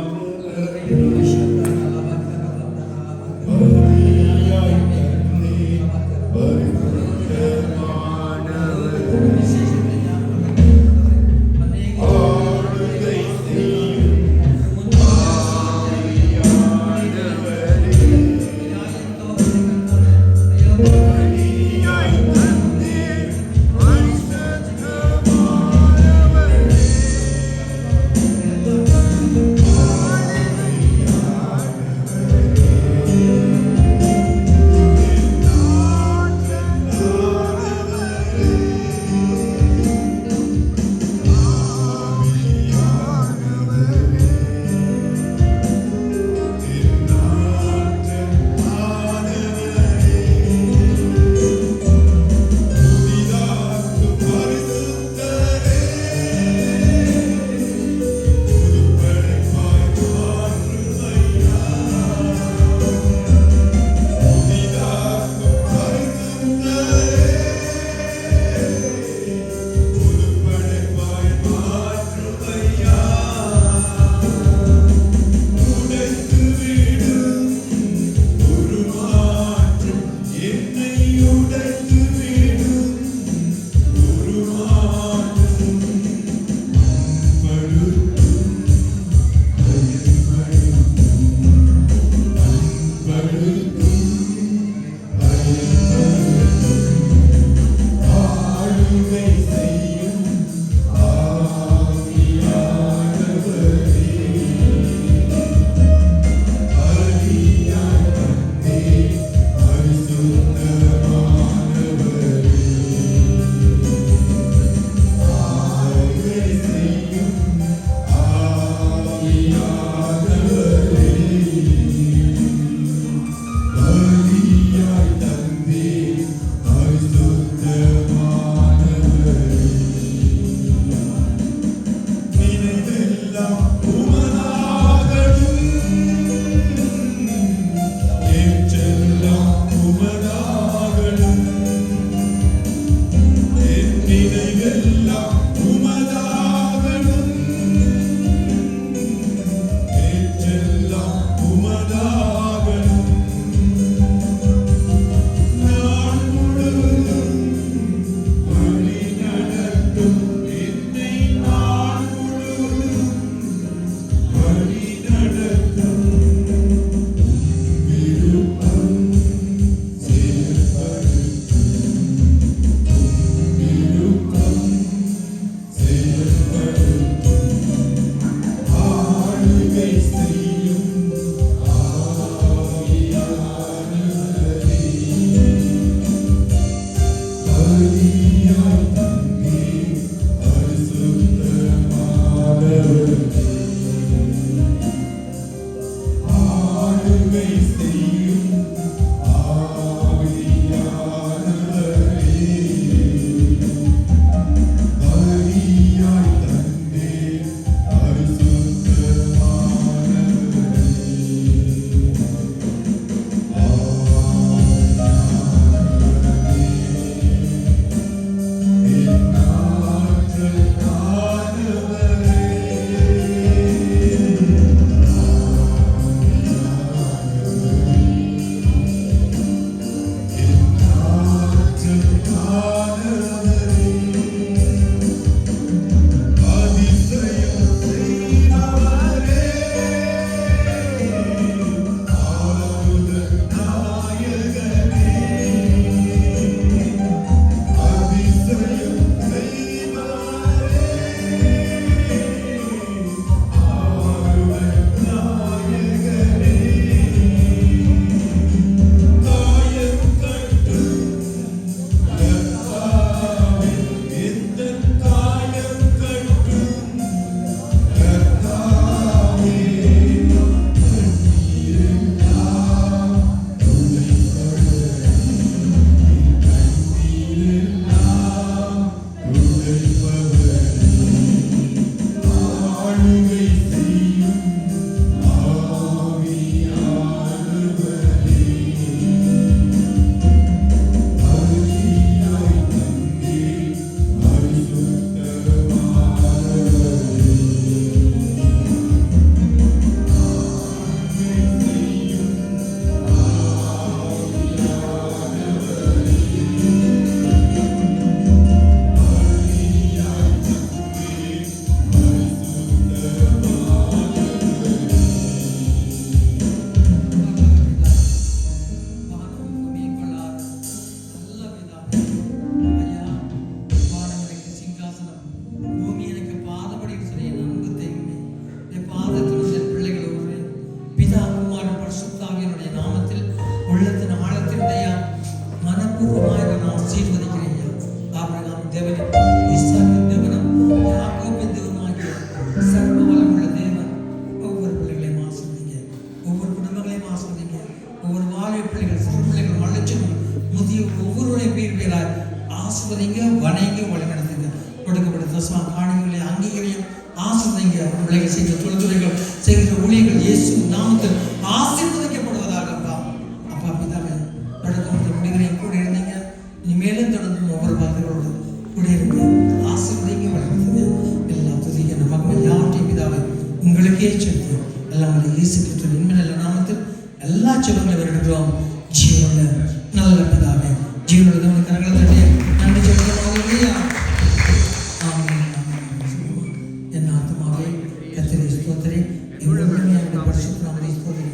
ஆசிர்வதிங்க, வணங்கி வழி நடத்துங்க. கொடுக்கப்பட்ட தசமா காணிகளை அங்கீகரியும் ஆசிர்வதிங்க. பிள்ளைகள் செய்கிற தொழில்துறைகள் செய்கிற ஊழியர்கள் இயேசு நாமத்தில் ஆசீர்வதிக்கப்படுவதாக. அப்பா பிதாவே, தொடக்கம் முடிவுரையும் கூட இருந்தீங்க, இனிமேலும் தொடர்ந்து ஒவ்வொரு பாத்திரோடு கூட இருந்து ஆசீர்வதிங்க, வளர்த்துங்க. எல்லா துதிக்க நமக்கு யாவற்றையும் பிதாவை உங்களுக்கே செலுத்து. எல்லாம் இயேசு கிறிஸ்துவின் இனிமே நல்ல நாமத்தில் எல்லா செபங்களையும் வருகிறோம். ஜீவனுள்ள நல்ல பிதாவே, ஜீவனுள்ள தேவனுடைய கரங்களை தட்டி நன்றி சொல்கிறோம். என் ஆத்மாவே கர்த்தரை ஸ்தோத்திரி, என் முழுமையாக பரிசுத்த நாமத்தை ஸ்தோத்திரி.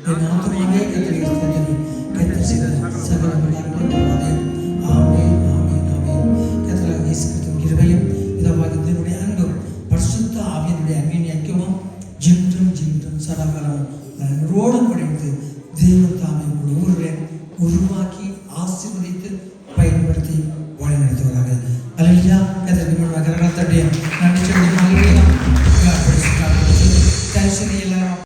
என் ஆத்மாவே கர்த்தரை ஸ்தோத்திரி, கர்த்தர் செய்த சகல நன்மைகளுக்காக. ஆமென், ஆமென், ஆமென். கர்த்தராகிய இயேசு கிறிஸ்துவின் கிருபையும் பிதாவாகிய தேவனுடைய அன்பும் பரிசுத்த ஆவியினுடைய அன்பின் ஐக்கியமும் ஜின்றும் சதாகாலமும் நம்மோடு படைத்து தேவன் தாமே ஒவ்வொருவரை உருவாக்கி ஆசீர்வதித்து பயன்படுத்தி வழி நடத்துவதாக. அல்லேலூயா. கர்த்தருக்கு முன்பாக கரங்களை தட்டி நன்றி சொல்லி